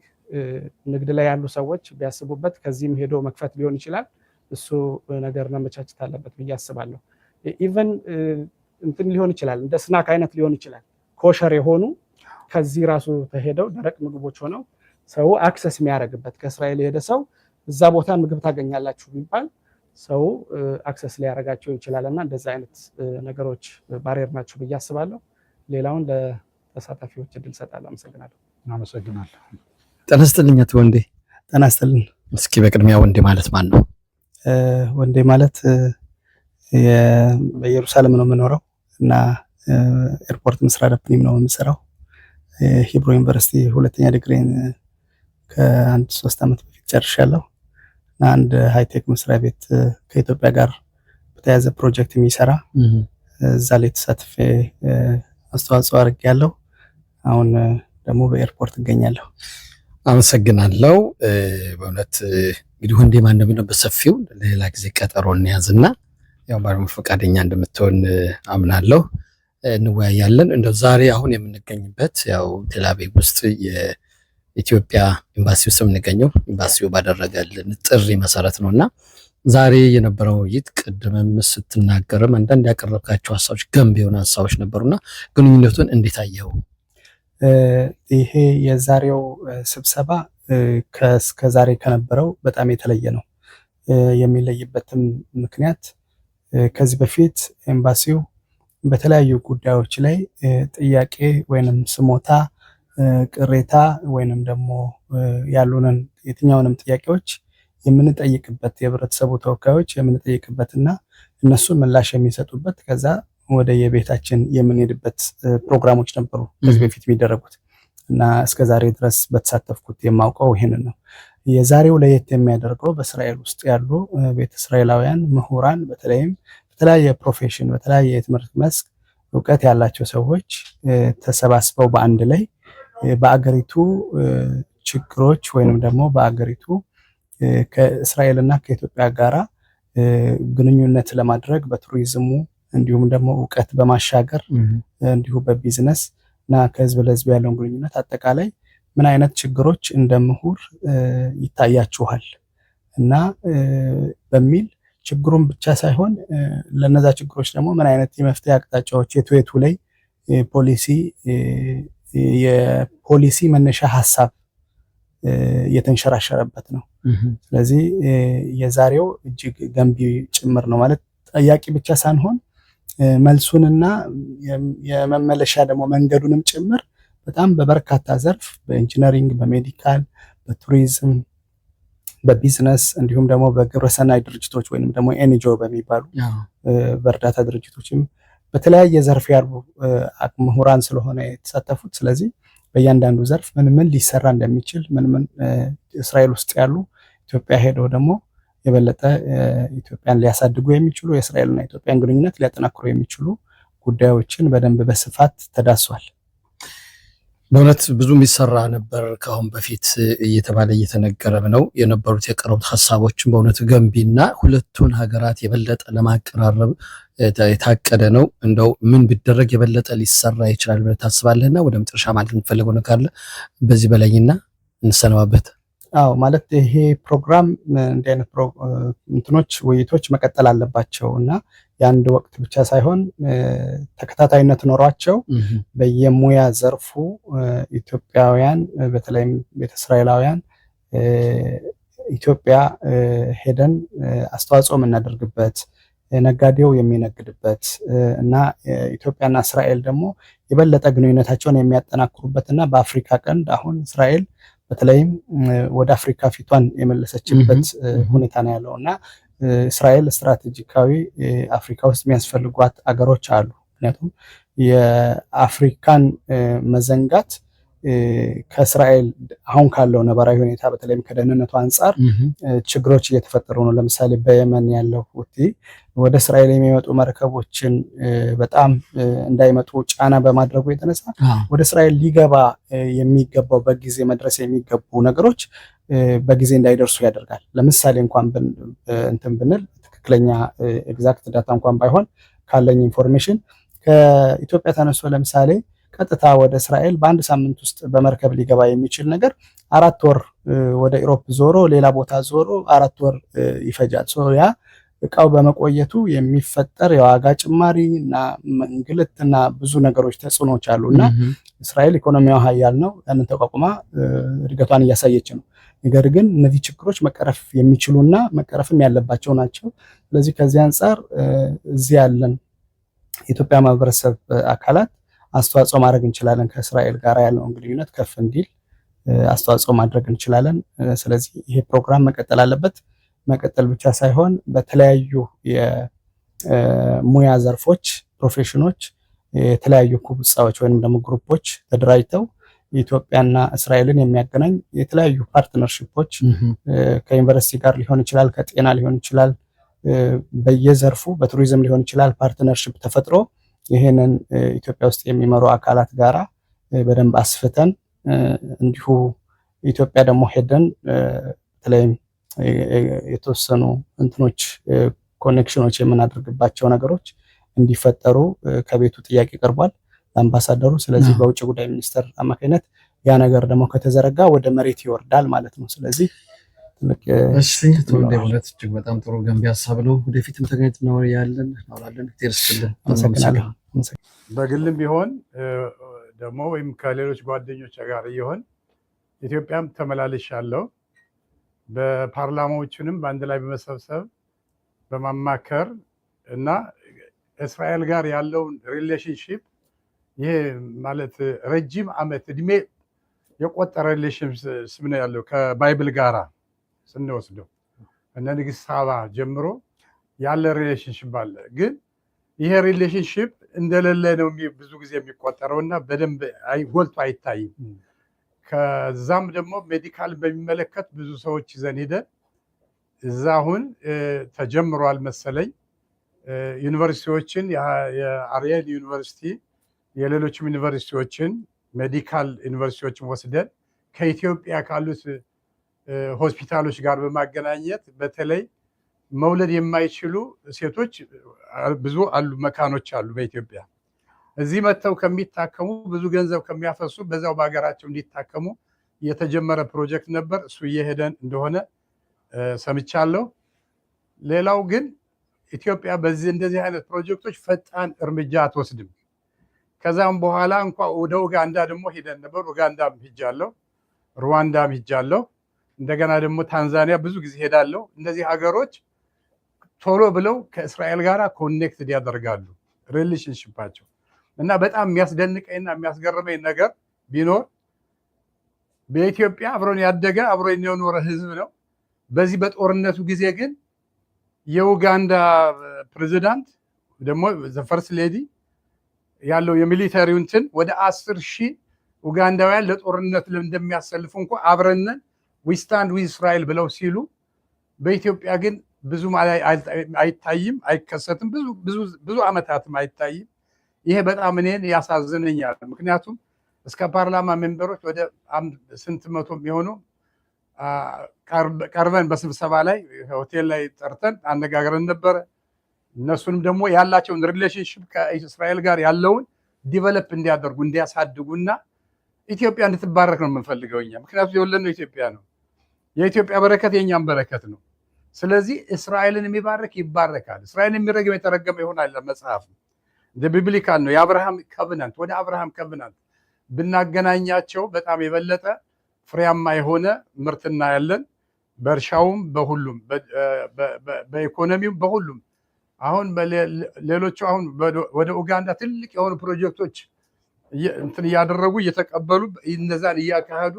ንግድ ላይ ያሉ ሰዎች ቢያስቡበት ከዚህም ሄዶ መክፈት ሊሆን ይችላል። እሱ ነገር መመቻቸት አለበት ብዬ አስባለሁ። ኢቨን እንትን ሊሆን ይችላል፣ እንደ ስናክ አይነት ሊሆን ይችላል። ኮሸር የሆኑ ከዚህ ራሱ ተሄደው ደረቅ ምግቦች ሆነው ሰው አክሰስ የሚያደርግበት ከእስራኤል የሄደ ሰው እዛ ቦታ ምግብ ታገኛላችሁ ቢባል ሰው አክሰስ ሊያደርጋቸው ይችላል እና እንደዛ አይነት ነገሮች ባሪየር ናቸው ብዬ አስባለሁ። ሌላውን ለተሳታፊዎች እድል እሰጣለሁ። አመሰግናለሁ። ጤና ይስጥልኝ አቶ ወንዴ። ጤና ይስጥልኝ። እስኪ በቅድሚያ ወንዴ ማለት ማን ነው? ወንዴ ማለት በኢየሩሳሌም ነው የምኖረው እና ኤርፖርት መስሪያ ቤት ነው የምሰራው። ሂብሮ ዩኒቨርሲቲ ሁለተኛ ዲግሪን ከአንድ 3 ዓመት በፊት ጨርሻለሁ እና አንድ ሃይቴክ መስሪያ ቤት ከኢትዮጵያ ጋር በተያያዘ ፕሮጀክት የሚሰራ እዛ ላይ ተሳትፌ አስተዋጽኦ አድርጌያለሁ። አሁን ደግሞ በኤርፖርት እገኛለሁ። አመሰግናለሁ። በእውነት እንግዲህ ወንዴ ማን ነው በሰፊው ሌላ ጊዜ ቀጠሮ እንያዝና ያው ባለሙሉ ፈቃደኛ እንደምትሆን አምናለሁ፣ እንወያያለን። እንደው ዛሬ አሁን የምንገኝበት ያው ቴል አቪቭ ውስጥ የኢትዮጵያ ኤምባሲ ውስጥ የምንገኘው ኤምባሲው ባደረገልን ጥሪ መሰረት ነውና ዛሬ የነበረው ውይይት ቅድምም ስትናገርም አንዳንድ ያቀረብካቸው ሀሳቦች ገንቢ የሆኑ ሀሳቦች ነበሩና ግንኙነቱን እንዴት አየኸው? ይሄ የዛሬው ስብሰባ ከዛሬ ከነበረው በጣም የተለየ ነው። የሚለይበትም ምክንያት ከዚህ በፊት ኤምባሲው በተለያዩ ጉዳዮች ላይ ጥያቄ ወይንም ስሞታ፣ ቅሬታ ወይንም ደግሞ ያሉንን የትኛውንም ጥያቄዎች የምንጠይቅበት የህብረተሰቡ ተወካዮች የምንጠይቅበትና እነሱ ምላሽ የሚሰጡበት ከዛ ወደ የቤታችን የምንሄድበት ፕሮግራሞች ነበሩ ከዚህ በፊት የሚደረጉት እና እስከዛሬ ድረስ በተሳተፍኩት የማውቀው ይሄንን ነው። የዛሬው ለየት የሚያደርገው በእስራኤል ውስጥ ያሉ ቤተ እስራኤላውያን ምሁራን በተለይም በተለያየ ፕሮፌሽን በተለያየ የትምህርት መስክ እውቀት ያላቸው ሰዎች ተሰባስበው በአንድ ላይ በአገሪቱ ችግሮች ወይንም ደግሞ በአገሪቱ ከእስራኤልና ከኢትዮጵያ ጋራ ግንኙነት ለማድረግ በቱሪዝሙ እንዲሁም ደግሞ እውቀት በማሻገር እንዲሁ በቢዝነስ እና ከህዝብ ለህዝብ ያለውን ግንኙነት አጠቃላይ ምን አይነት ችግሮች እንደ ምሁር ይታያችኋል እና በሚል ችግሩን ብቻ ሳይሆን ለነዛ ችግሮች ደግሞ ምን አይነት የመፍትሄ አቅጣጫዎች የቱ ላይ የፖሊሲ መነሻ ሀሳብ የተንሸራሸረበት ነው። ስለዚህ የዛሬው እጅግ ገንቢ ጭምር ነው ማለት ጠያቂ ብቻ ሳንሆን መልሱንና የመመለሻ ደግሞ መንገዱንም ጭምር በጣም በበርካታ ዘርፍ በኢንጂነሪንግ፣ በሜዲካል፣ በቱሪዝም፣ በቢዝነስ እንዲሁም ደግሞ በግብረሰናይ ድርጅቶች ወይንም ደግሞ ኤንጂኦ በሚባሉ በእርዳታ ድርጅቶችም በተለያየ ዘርፍ ያሉ ምሁራን ስለሆነ የተሳተፉት ስለዚህ በእያንዳንዱ ዘርፍ ምን ሊሰራ እንደሚችል ምን እስራኤል ውስጥ ያሉ ኢትዮጵያ ሄደው ደግሞ የበለጠ ኢትዮጵያን ሊያሳድጉ የሚችሉ የእስራኤልና ኢትዮጵያን ግንኙነት ሊያጠናክሩ የሚችሉ ጉዳዮችን በደንብ በስፋት ተዳሷል። በእውነት ብዙ የሚሰራ ነበር ከአሁን በፊት እየተባለ እየተነገረም ነው የነበሩት የቀረቡት ሀሳቦችን በእውነት ገንቢና ሁለቱን ሀገራት የበለጠ ለማቀራረብ የታቀደ ነው። እንደው ምን ቢደረግ የበለጠ ሊሰራ ይችላል ብለህ ታስባለህና ወደ መጨረሻ ማለት የምትፈልገው ነገር ካለ በዚህ በላይና እንሰነባበት። አዎ ማለት ይሄ ፕሮግራም እንዲህ አይነት እንትኖች ውይይቶች መቀጠል አለባቸው እና የአንድ ወቅት ብቻ ሳይሆን ተከታታይነት ኖሯቸው በየሙያ ዘርፉ ኢትዮጵያውያን በተለይም ቤተ እስራኤላውያን ኢትዮጵያ ሄደን አስተዋጽኦ የምናደርግበት ነጋዴው የሚነግድበት እና ኢትዮጵያና እስራኤል ደግሞ የበለጠ ግንኙነታቸውን የሚያጠናክሩበት እና በአፍሪካ ቀንድ አሁን እስራኤል በተለይም ወደ አፍሪካ ፊቷን የመለሰችበት ሁኔታ ነው ያለው እና እስራኤል ስትራቴጂካዊ አፍሪካ ውስጥ የሚያስፈልጓት አገሮች አሉ። ምክንያቱም የአፍሪካን መዘንጋት ከእስራኤል አሁን ካለው ነባራዊ ሁኔታ በተለይም ከደህንነቱ አንጻር ችግሮች እየተፈጠሩ ነው። ለምሳሌ በየመን ያለው ሁቲ ወደ እስራኤል የሚመጡ መርከቦችን በጣም እንዳይመጡ ጫና በማድረጉ የተነሳ ወደ እስራኤል ሊገባ የሚገባው በጊዜ መድረስ የሚገቡ ነገሮች በጊዜ እንዳይደርሱ ያደርጋል። ለምሳሌ እንኳን እንትን ብንል ትክክለኛ ኤግዛክት ዳታ እንኳን ባይሆን ካለኝ ኢንፎርሜሽን ከኢትዮጵያ ተነስቶ ለምሳሌ ቀጥታ ወደ እስራኤል በአንድ ሳምንት ውስጥ በመርከብ ሊገባ የሚችል ነገር 4 ወር ወደ ኢሮፕ ዞሮ ሌላ ቦታ ዞሮ 4 ወር ይፈጃል። ያ እቃው በመቆየቱ የሚፈጠር የዋጋ ጭማሪ እና እንግልትና ብዙ ነገሮች ተጽዕኖች አሉና እስራኤል ኢኮኖሚያው ኃያል ነው፣ ያንን ተቋቁማ እድገቷን እያሳየች ነው። ነገር ግን እነዚህ ችግሮች መቀረፍ የሚችሉና መቀረፍም ያለባቸው ናቸው። ስለዚህ ከዚህ አንጻር እዚህ ያለን የኢትዮጵያ ማህበረሰብ አካላት አስተዋጽኦ ማድረግ እንችላለን። ከእስራኤል ጋር ያለውን ግንኙነት ከፍ እንዲል አስተዋጽኦ ማድረግ እንችላለን። ስለዚህ ይሄ ፕሮግራም መቀጠል አለበት። መቀጠል ብቻ ሳይሆን በተለያዩ የሙያ ዘርፎች ፕሮፌሽኖች የተለያዩ ኩብጻዎች ወይም ደግሞ ግሩፖች ተደራጅተው ኢትዮጵያና እስራኤልን የሚያገናኝ የተለያዩ ፓርትነርሺፖች ከዩኒቨርሲቲ ጋር ሊሆን ይችላል፣ ከጤና ሊሆን ይችላል፣ በየዘርፉ በቱሪዝም ሊሆን ይችላል። ፓርትነርሺፕ ተፈጥሮ ይሄንን ኢትዮጵያ ውስጥ የሚመሩ አካላት ጋራ በደንብ አስፍተን እንዲሁ ኢትዮጵያ ደግሞ ሄደን በተለይም የተወሰኑ እንትኖች ኮኔክሽኖች የምናደርግባቸው ነገሮች እንዲፈጠሩ ከቤቱ ጥያቄ ቀርቧል ለአምባሳደሩ። ስለዚህ በውጭ ጉዳይ ሚኒስቴር አማካኝነት ያ ነገር ደግሞ ከተዘረጋ ወደ መሬት ይወርዳል ማለት ነው። ስለዚህ እሺ ተወልደ ማለት እጅግ በጣም ጥሩ ገንቢ ሀሳብ ነው። ወደፊትም ተገኝተን ነው ያለን እናወራለን። ተርስክልን አመሰግናለሁ። በግልም ቢሆን ደግሞ ወይም ከሌሎች ጓደኞች ጋር ይሆን ኢትዮጵያም ተመላልሻለሁ። በፓርላማዎችንም በአንድ ላይ በመሰብሰብ በማማከር እና እስራኤል ጋር ያለውን ሪሌሽንሺፕ ይሄ ማለት ረጅም ዓመት እድሜ የቆጠረ ሪሌሽንሺፕ ነው ያለው ከባይብል ጋራ ስንወስደው እነ ንግስት ሳባ ጀምሮ ያለ ሪሌሽንሺፕ አለ። ግን ይሄ ሪሌሽንሺፕ እንደሌለ ነው ብዙ ጊዜ የሚቆጠረው እና በደንብ ጎልቶ አይታይም። ከዛም ደግሞ ሜዲካል በሚመለከት ብዙ ሰዎች ይዘን ሄደን እዛ አሁን ተጀምሯል መሰለኝ ዩኒቨርሲቲዎችን የአርየል ዩኒቨርሲቲ የሌሎችም ዩኒቨርሲቲዎችን ሜዲካል ዩኒቨርሲቲዎችን ወስደን ከኢትዮጵያ ካሉት ሆስፒታሎች ጋር በማገናኘት በተለይ መውለድ የማይችሉ ሴቶች ብዙ አሉ፣ መካኖች አሉ በኢትዮጵያ። እዚህ መጥተው ከሚታከሙ ብዙ ገንዘብ ከሚያፈሱ በዛው በሀገራቸው እንዲታከሙ የተጀመረ ፕሮጀክት ነበር። እሱ እየሄደን እንደሆነ ሰምቻለሁ። ሌላው ግን ኢትዮጵያ በዚህ እንደዚህ አይነት ፕሮጀክቶች ፈጣን እርምጃ አትወስድም። ከዛም በኋላ እንኳ ወደ ኡጋንዳ ደግሞ ሄደን ነበር። ኡጋንዳም ሂጃለሁ፣ ሩዋንዳም ሂጃለሁ፣ እንደገና ደግሞ ታንዛኒያ ብዙ ጊዜ ሄዳለሁ። እነዚህ ሀገሮች ቶሎ ብለው ከእስራኤል ጋር ኮኔክትድ ያደርጋሉ ሪሌሽንሽፓቸው እና በጣም የሚያስደንቀኝና የሚያስገርመኝ ነገር ቢኖር በኢትዮጵያ አብሮን ያደገ አብሮን የኖረ ህዝብ ነው። በዚህ በጦርነቱ ጊዜ ግን የኡጋንዳ ፕሬዚዳንት ደግሞ ዘፈርስ ሌዲ ያለው የሚሊተሪው እንትን ወደ 10,000 ኡጋንዳውያን ለጦርነት እንደሚያሰልፉ እንኳ አብረንን ዊ ስታንድ ዊዝ እስራኤል ብለው ሲሉ በኢትዮጵያ ግን ብዙም አይታይም፣ አይከሰትም። ብዙ ዓመታትም አይታይም። ይሄ በጣም እኔን ያሳዝነኛል። ምክንያቱም እስከ ፓርላማ ሜምበሮች ወደ ስንት መቶ የሚሆኑ ቀርበን በስብሰባ ላይ ሆቴል ላይ ጠርተን አነጋግረን ነበረ። እነሱንም ደግሞ ያላቸውን ሪሌሽንሽፕ ከእስራኤል ጋር ያለውን ዲቨሎፕ እንዲያደርጉ እንዲያሳድጉና ኢትዮጵያ እንድትባረክ ነው የምንፈልገው እኛ። ምክንያቱም የወለድነው ኢትዮጵያ ነው። የኢትዮጵያ በረከት የእኛም በረከት ነው። ስለዚህ እስራኤልን የሚባረክ ይባረካል፣ እስራኤልን የሚረግም የተረገመ ይሆናል። መጽሐፍ እንደ ቢብሊካል ነው። የአብርሃም ከብናንት ወደ አብርሃም ከብናንት ብናገናኛቸው በጣም የበለጠ ፍሬያማ የሆነ ምርት እናያለን። በእርሻውም፣ በሁሉም፣ በኢኮኖሚውም፣ በሁሉም። አሁን ሌሎቹ አሁን ወደ ኡጋንዳ ትልቅ የሆኑ ፕሮጀክቶች እንትን እያደረጉ እየተቀበሉ እነዛን እያካሄዱ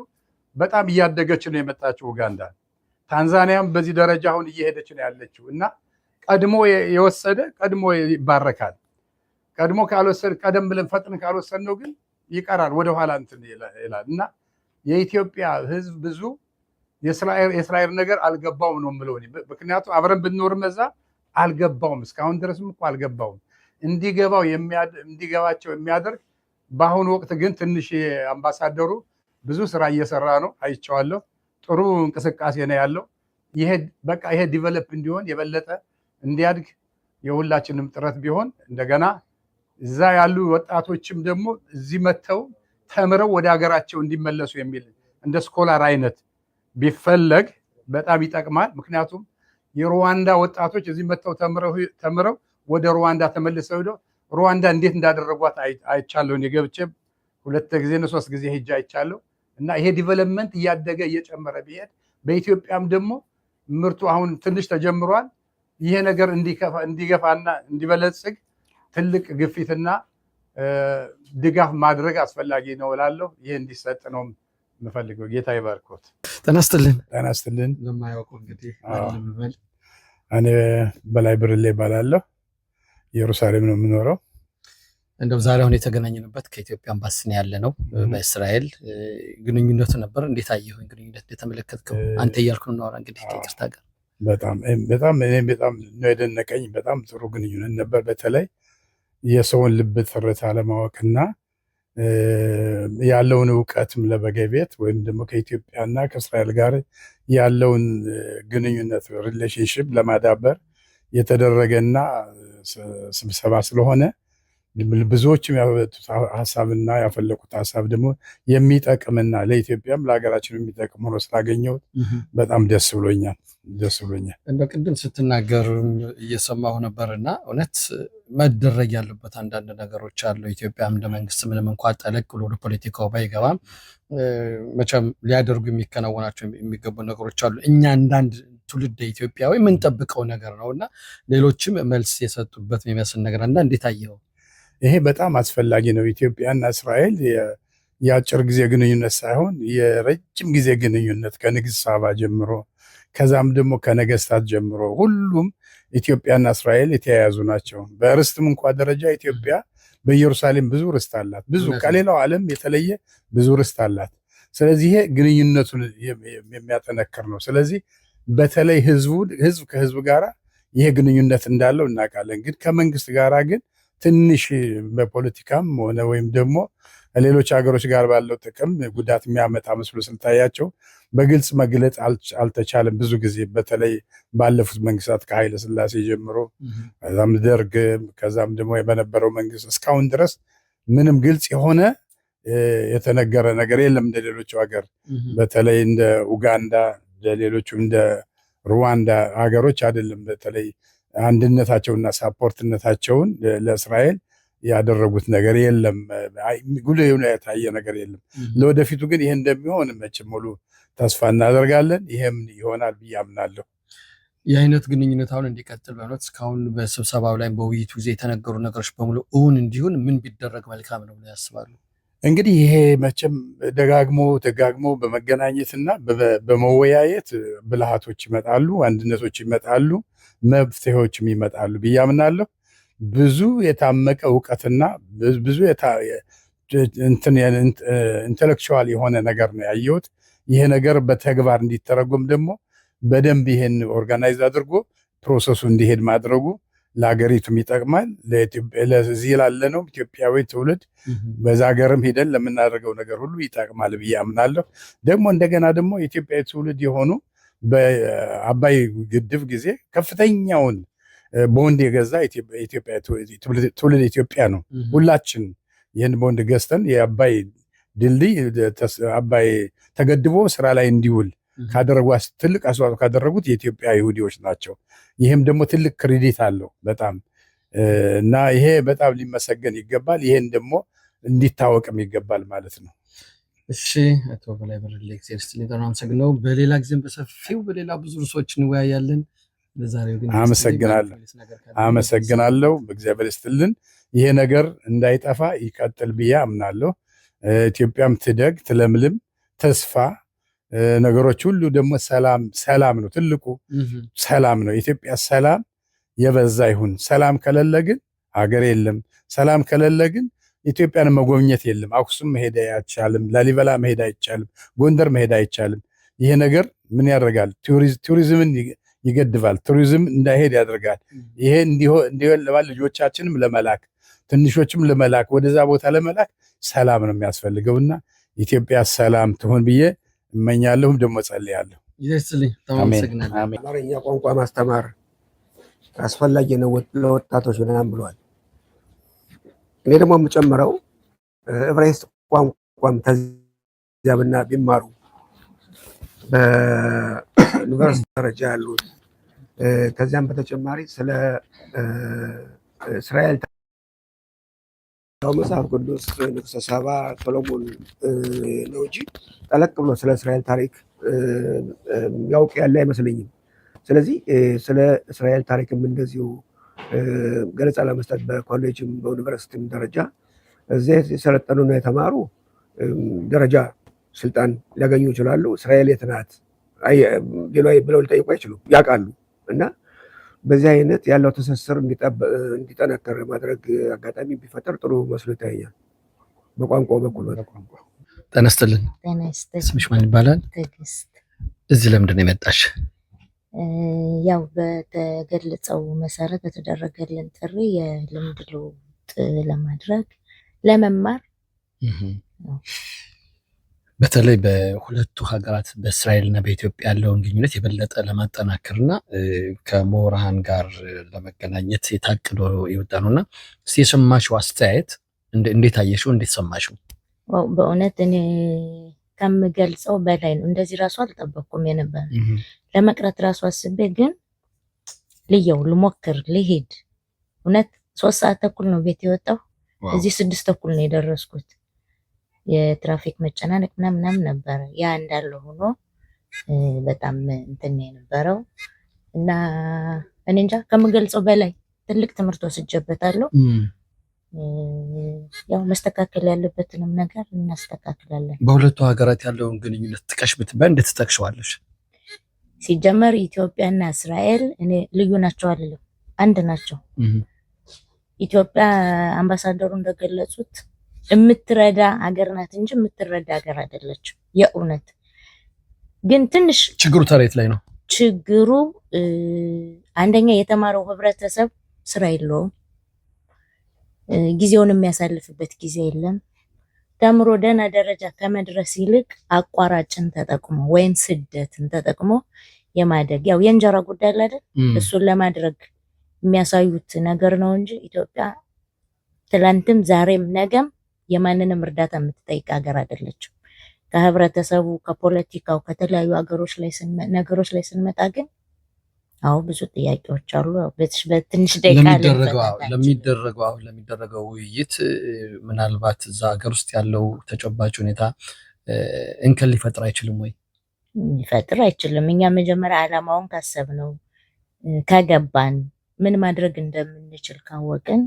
በጣም እያደገች ነው የመጣችው ኡጋንዳ። ታንዛኒያም በዚህ ደረጃ አሁን እየሄደች ነው ያለችው እና ቀድሞ የወሰደ ቀድሞ ይባረካል። ቀድሞ ካልወሰድ ቀደም ብለን ፈጥን ካልወሰድ ነው ግን ይቀራል፣ ወደኋላ እንትን ይላል እና የኢትዮጵያ ሕዝብ ብዙ የእስራኤል ነገር አልገባውም ነው የምለው። ምክንያቱም አብረን ብንኖርም እዛ አልገባውም፣ እስካሁን ድረስም እኮ አልገባውም። እንዲገባቸው የሚያደርግ በአሁኑ ወቅት ግን ትንሽ አምባሳደሩ ብዙ ስራ እየሰራ ነው፣ አይቼዋለሁ። ጥሩ እንቅስቃሴ ነው ያለው። ይሄ ዲቨሎፕ እንዲሆን የበለጠ እንዲያድግ የሁላችንም ጥረት ቢሆን እንደገና እዛ ያሉ ወጣቶችም ደግሞ እዚህ መጥተው ተምረው ወደ ሀገራቸው እንዲመለሱ የሚል እንደ ስኮላር አይነት ቢፈለግ በጣም ይጠቅማል። ምክንያቱም የሩዋንዳ ወጣቶች እዚህ መጥተው ተምረው ወደ ሩዋንዳ ተመልሰው ሄደው ሩዋንዳ እንዴት እንዳደረጓት አይቻለሁ። እኔ ገብቼ 2 ጊዜ ነው 3 ጊዜ ሄጄ አይቻለሁ። እና ይሄ ዲቨሎፕመንት እያደገ እየጨመረ ቢሄድ በኢትዮጵያም ደግሞ ምርቱ አሁን ትንሽ ተጀምሯል። ይሄ ነገር እንዲገፋና እንዲበለጽግ ትልቅ ግፊትና ድጋፍ ማድረግ አስፈላጊ ነው እላለሁ። ይሄ እንዲሰጥ ነው የምፈልገው። ጌታ ይባርኮት። ጤና ይስጥልን። ጤና ይስጥልን። ለማያውቁ እንግዲህ እኔ በላይ ብርሌ እባላለሁ። ኢየሩሳሌም ነው የምኖረው። እንደው ዛሬ አሁን የተገናኘንበት ከኢትዮጵያ አምባሲ ያለ ነው በእስራኤል ግንኙነቱ ነበር። እንዴት አየኸው? ግንኙነት እንደተመለከትከው አንተ እያልኩ ነው እንግዲህ ከይቅርታ ጋር በጣም ነው የደነቀኝ። በጣም ጥሩ ግንኙነት ነበር። በተለይ የሰውን ልብ ትርታ ለማወቅና ያለውን እውቀትም ለመገብየት ወይም ደግሞ ከኢትዮጵያና ከእስራኤል ጋር ያለውን ግንኙነት ሪሌሽንሽፕ ለማዳበር የተደረገና ስብሰባ ስለሆነ ብዙዎችም ያወጡት ሀሳብና ያፈለቁት ሀሳብ ደግሞ የሚጠቅምና ለኢትዮጵያም ለሀገራችን የሚጠቅም ሆኖ ስላገኘሁት በጣም ደስ ብሎኛል። እንደ ቅድም ስትናገር እየሰማሁ ነበርና እውነት መደረግ ያለበት አንዳንድ ነገሮች አሉ። ኢትዮጵያም እንደ መንግስት ምንም እንኳን ጠለቅ ብሎ ወደ ፖለቲካው ባይገባም መቼም ሊያደርጉ የሚከናወናቸው የሚገቡ ነገሮች አሉ። እኛ አንዳንድ ትውልደ ኢትዮጵያዊ የምንጠብቀው ነገር ነውና ሌሎችም መልስ የሰጡበት የሚመስል ነገር እና እንዴት አየኸው? ይሄ በጣም አስፈላጊ ነው። ኢትዮጵያና እስራኤል የአጭር ጊዜ ግንኙነት ሳይሆን የረጅም ጊዜ ግንኙነት ከንግስት ሳባ ጀምሮ ከዛም ደግሞ ከነገስታት ጀምሮ ሁሉም ኢትዮጵያና እስራኤል የተያያዙ ናቸው። በርስትም እንኳ ደረጃ ኢትዮጵያ በኢየሩሳሌም ብዙ ርስት አላት። ብዙ ከሌላው ዓለም የተለየ ብዙ ርስት አላት። ስለዚህ ይሄ ግንኙነቱን የሚያጠነክር ነው። ስለዚህ በተለይ ህዝብ ከህዝብ ጋራ ይሄ ግንኙነት እንዳለው እናውቃለን። ግን ከመንግስት ጋራ ግን ትንሽ በፖለቲካም ሆነ ወይም ደግሞ ሌሎች ሀገሮች ጋር ባለው ጥቅም ጉዳት የሚያመጣ መስሎ ስልታያቸው በግልጽ መግለጽ አልተቻለም። ብዙ ጊዜ በተለይ ባለፉት መንግስታት ከኃይለ ሥላሴ ጀምሮ ከዛም ደርግ ከዛም ደግሞ በነበረው መንግስት እስካሁን ድረስ ምንም ግልጽ የሆነ የተነገረ ነገር የለም። እንደ ሌሎቹ ሀገር በተለይ እንደ ኡጋንዳ ሌሎቹም እንደ ሩዋንዳ ሀገሮች አይደለም። በተለይ አንድነታቸውና ሳፖርትነታቸውን ለእስራኤል ያደረጉት ነገር የለም። ጉልህ የሆነ የታየ ነገር የለም። ለወደፊቱ ግን ይሄ እንደሚሆን መቼም ሙሉ ተስፋ እናደርጋለን። ይሄም ይሆናል ብዬ አምናለሁ። የአይነት ግንኙነት አሁን እንዲቀጥል በእውነት እስካሁን በስብሰባው ላይ በውይይቱ ጊዜ የተነገሩ ነገሮች በሙሉ እውን እንዲሆን ምን ቢደረግ መልካም ነው ብለው ያስባሉ? እንግዲህ ይሄ መቼም ደጋግሞ በመገናኘትና በመወያየት ብልሃቶች ይመጣሉ፣ አንድነቶች ይመጣሉ፣ መፍትሄዎችም ይመጣሉ ብዬ አምናለሁ። ብዙ የታመቀ እውቀትና ብዙ ኢንተሌክቹዋል የሆነ ነገር ነው ያየሁት። ይሄ ነገር በተግባር እንዲተረጎም ደግሞ በደንብ ይሄን ኦርጋናይዝ አድርጎ ፕሮሰሱ እንዲሄድ ማድረጉ ለሀገሪቱም ይጠቅማል። ለዚህ ላለነው ኢትዮጵያዊ ትውልድ በዛ ሀገርም ሄደን ለምናደርገው ነገር ሁሉ ይጠቅማል ብዬ አምናለሁ። ደግሞ እንደገና ደግሞ የኢትዮጵያዊ ትውልድ የሆኑ በአባይ ግድብ ጊዜ ከፍተኛውን ቦንድ የገዛ ትውልድ ኢትዮጵያ ነው። ሁላችን ይህን ቦንድ ገዝተን የአባይ ድልድይ አባይ ተገድቦ ስራ ላይ እንዲውል ትልቅ አስተዋጽኦ ካደረጉት የኢትዮጵያ ይሁዲዎች ናቸው። ይህም ደግሞ ትልቅ ክሬዲት አለው በጣም እና ይሄ በጣም ሊመሰገን ይገባል። ይሄን ደግሞ እንዲታወቅም ይገባል ማለት ነው። እሺ አቶ በላይ ብርሌ አመሰግናለሁ። በሌላ ጊዜም በሰፊው በሌላ ብዙ ርዕሶች እንወያያለን። ለዛሬው ግን አመሰግናለሁ። በእግዚአብሔር ይስጥልን። ይሄ ነገር እንዳይጠፋ ይቀጥል ብዬ አምናለሁ። ኢትዮጵያም ትደግ ትለምልም። ተስፋ ነገሮች ሁሉ ደግሞ ሰላም ነው። ትልቁ ሰላም ነው። የኢትዮጵያ ሰላም የበዛ ይሁን። ሰላም ከሌለ ግን ሀገር የለም። ሰላም ከሌለ ግን ኢትዮጵያን መጎብኘት የለም። አክሱም መሄድ አይቻልም። ላሊበላ መሄድ አይቻልም። ጎንደር መሄድ አይቻልም። ይሄ ነገር ምን ያደርጋል? ቱሪዝምን ይገድባል። ቱሪዝም እንዳይሄድ ያደርጋል። ይሄ እንዲሆን ልጆቻችንም ለመላክ ትንሾችም ለመላክ ወደዛ ቦታ ለመላክ ሰላም ነው የሚያስፈልገውና ኢትዮጵያ ሰላም ትሆን ብዬ እመኛለሁም ደግሞ ጸልያለሁ። አማርኛ ቋንቋ ማስተማር አስፈላጊ ነው ለወጣቶች ምናምን ብሏል። እኔ ደግሞ የምጨምረው ዕብራይስጥ ቋንቋም ተዚያ ቢማሩ በዩኒቨርሲቲ ደረጃ ያሉት ከዚያም በተጨማሪ ስለ እስራኤል መጽሐፍ ቅዱስ ንጉሠ ሳባ ሰሎሞን ነው እንጂ ጠለቅ ብሎ ስለ እስራኤል ታሪክ ያውቅ ያለ አይመስለኝም። ስለዚህ ስለ እስራኤል ታሪክም እንደዚሁ ገለጻ ለመስጠት በኮሌጅም በዩኒቨርሲቲም ደረጃ እዚያ የሰለጠኑና የተማሩ ደረጃ ስልጣን ሊያገኙ ይችላሉ። እስራኤል የት ናት ብለው ሊጠይቁ አይችሉም፣ ያውቃሉ። እና በዚህ አይነት ያለው ትስስር እንዲጠነከር ማድረግ አጋጣሚ ቢፈጠር ጥሩ መስሎ ይታየኛል። በቋንቋው በኩል ጤና ይስጥልን። ስምሽ ማን ይባላል? ትዕግስት። እዚህ ለምንድን ነው የመጣሽ? ያው በተገለጸው መሰረት በተደረገልን ጥሪ የልምድ ልውውጥ ለማድረግ ለመማር በተለይ በሁለቱ ሀገራት በእስራኤል እና በኢትዮጵያ ያለውን ግንኙነት የበለጠ ለማጠናከር እና ከምሁራን ጋር ለመገናኘት የታቅዶ የወጣ ነው እና እስኪ የሰማሽው አስተያየት እንዴት አየሽው? እንዴት ሰማሽው? በእውነት እኔ ከምገልጸው በላይ ነው። እንደዚህ ራሱ አልጠበቅኩም የነበረ ለመቅረት ራሱ አስቤ፣ ግን ልየው ልሞክር ልሄድ። እውነት 3 ሰዓት ተኩል ነው ቤት የወጣው፣ እዚህ 6 ተኩል ነው የደረስኩት። የትራፊክ መጨናነቅ ምናምን ነበረ። ያ እንዳለ ሆኖ በጣም እንትን የነበረው እና እኔ እንጃ ከምገልጸው በላይ ትልቅ ትምህርት ወስጄበታለሁ። ያው መስተካከል ያለበትንም ነገር እናስተካክላለን። በሁለቱ ሀገራት ያለውን ግንኙነት ጥቀሽ ብትባይ እንዴት ትጠቅሸዋለሽ? ሲጀመር ኢትዮጵያና እስራኤል እኔ ልዩ ናቸው አይደለም፣ አንድ ናቸው። ኢትዮጵያ አምባሳደሩ እንደገለጹት የምትረዳ ሀገር ናት እንጂ የምትረዳ ሀገር አይደለችም። የእውነት ግን ትንሽ ችግሩ ተሬት ላይ ነው። ችግሩ አንደኛ የተማረው ህብረተሰብ ስራ የለውም፣ ጊዜውን የሚያሳልፍበት ጊዜ የለም። ተምሮ ደህና ደረጃ ከመድረስ ይልቅ አቋራጭን ተጠቅሞ ወይም ስደትን ተጠቅሞ የማደግ ያው የእንጀራ ጉዳይ አይደል፣ እሱን ለማድረግ የሚያሳዩት ነገር ነው እንጂ ኢትዮጵያ ትላንትም ዛሬም ነገም የማንንም እርዳታ የምትጠይቅ ሀገር አይደለችም። ከህብረተሰቡ ከፖለቲካው ከተለያዩ ነገሮች ላይ ስንመጣ ግን አዎ ብዙ ጥያቄዎች አሉ። በትንሽ ደቂቃ ለሚደረገው ውይይት ምናልባት እዛ ሀገር ውስጥ ያለው ተጨባጭ ሁኔታ እንከን ሊፈጥር አይችልም ወይ? ሊፈጥር አይችልም። እኛ መጀመሪያ ዓላማውን ካሰብነው ከገባን ምን ማድረግ እንደምንችል ካወቅን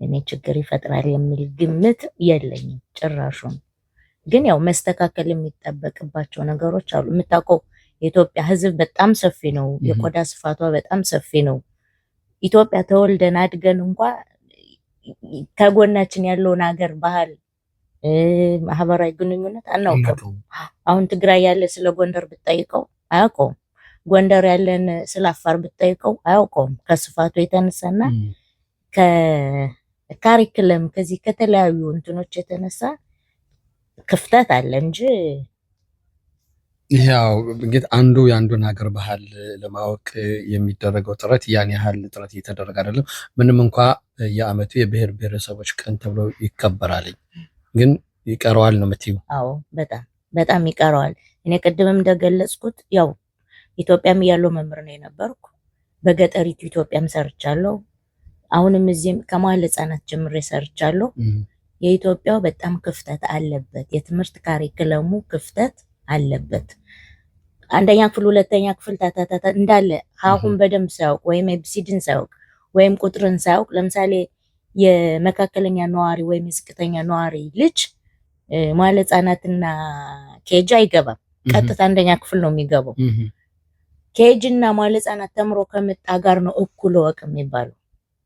እኔ ችግር ይፈጥራል የሚል ግምት የለኝም ጭራሹን። ግን ያው መስተካከል የሚጠበቅባቸው ነገሮች አሉ። የምታውቀው የኢትዮጵያ ህዝብ በጣም ሰፊ ነው። የቆዳ ስፋቷ በጣም ሰፊ ነው። ኢትዮጵያ ተወልደን አድገን እንኳ ከጎናችን ያለውን ሀገር ባህል፣ ማህበራዊ ግንኙነት አናውቅም። አሁን ትግራይ ያለ ስለ ጎንደር ብትጠይቀው አያውቀውም። ጎንደር ያለን ስለ አፋር ብትጠይቀው አያውቀውም። ከስፋቱ የተነሳና ከካሪክለም ከዚህ ከተለያዩ እንትኖች የተነሳ ክፍተት አለ እንጂ ያው እንግዲህ አንዱ የአንዱን ሀገር ባህል ለማወቅ የሚደረገው ጥረት ያን ያህል ጥረት እየተደረገ አይደለም። ምንም እንኳ የዓመቱ የብሔር ብሔረሰቦች ቀን ተብሎ ይከበራል፣ ግን ይቀረዋል ነው የምትይው? አዎ በጣም ይቀረዋል። እኔ ቅድምም እንደገለጽኩት ያው ኢትዮጵያም እያለሁ መምህር ነው የነበርኩ። በገጠሪቱ ኢትዮጵያም ሰርቻለሁ። አሁንም እዚህም ከመዋዕለ ሕፃናት ጀምሬ ሰርቻለሁ። የኢትዮጵያው በጣም ክፍተት አለበት። የትምህርት ካሪክለሙ ክፍተት አለበት። አንደኛ ክፍል ሁለተኛ ክፍል ታታታታ እንዳለ ሀሁን በደንብ ሳያውቅ ወይም ኤቢሲዲን ሳያውቅ ወይም ቁጥርን ሳያውቅ፣ ለምሳሌ የመካከለኛ ነዋሪ ወይም የዝቅተኛ ነዋሪ ልጅ መዋዕለ ሕፃናትና ኬጂ አይገባም። ቀጥታ አንደኛ ክፍል ነው የሚገባው። ኬጂ እና መዋዕለ ሕፃናት ተምሮ ከመጣ ጋር ነው እኩል ወቅ የሚባለው።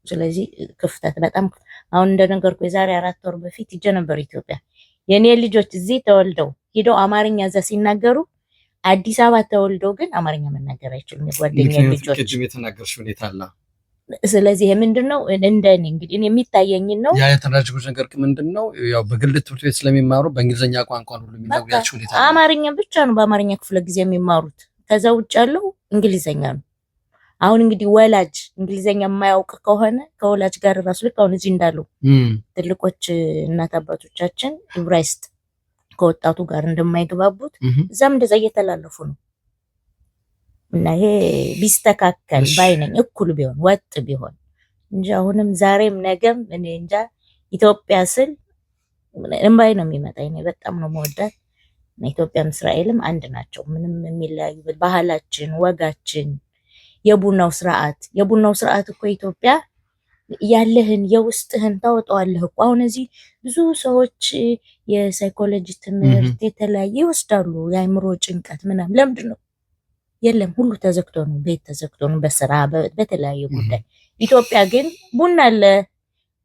ስለዚህ ክፍተት በጣም አሁን እንደነገርኩ የዛሬ 4 ወር በፊት ሂጄ ነበር ኢትዮጵያ። የኔ ልጆች እዚህ ተወልደው ሂደው አማርኛ እዛ ሲናገሩ አዲስ አበባ ተወልደው ግን አማርኛ መናገር አይችሉም የጓደኛ ልጆች። ቅድም የተናገርሽ ሁኔታ አለ። ስለዚህ ምንድነው እንደኔ እንግዲህ የሚታየኝን ነው። ያ የተደረገው ነገር ምንድነው? ያው በግል ትምህርት ቤት ስለሚማሩ በእንግሊዝኛ ቋንቋ ሁሉ የሚናገራቸው ሁኔታ አለ። አማርኛ ብቻ ነው በአማርኛ ክፍለ ጊዜ የሚማሩት። ከዛ ውጭ ያለው እንግሊዘኛ ነው። አሁን እንግዲህ ወላጅ እንግሊዘኛ የማያውቅ ከሆነ ከወላጅ ጋር ራሱ ልክ አሁን እዚህ እንዳሉ ትልቆች እናት አባቶቻችን ዕብራይስጥ ከወጣቱ ጋር እንደማይግባቡት እዛም እንደዛ እየተላለፉ ነው። እና ይሄ ቢስተካከል ባይነኝ፣ እኩል ቢሆን ወጥ ቢሆን እንጂ አሁንም ዛሬም ነገም እኔ እንጃ ኢትዮጵያ ስል እምባይ ነው የሚመጣኝ። እኔ በጣም ነው መወዳት። ኢትዮጵያም እስራኤልም አንድ ናቸው። ምንም የሚለያዩ ባህላችን፣ ወጋችን፣ የቡናው ስርዓት እኮ ኢትዮጵያ ያለህን የውስጥህን ታወጣዋለህ እኮ። አሁን እዚህ ብዙ ሰዎች የሳይኮሎጂ ትምህርት የተለያየ ይወስዳሉ፣ የአእምሮ ጭንቀት ምናምን። ለምንድን ነው? የለም ሁሉ ተዘግቶ ነው፣ ቤት ተዘግቶ ነው፣ በስራ በተለያየ ጉዳይ። ኢትዮጵያ ግን ቡና አለ፣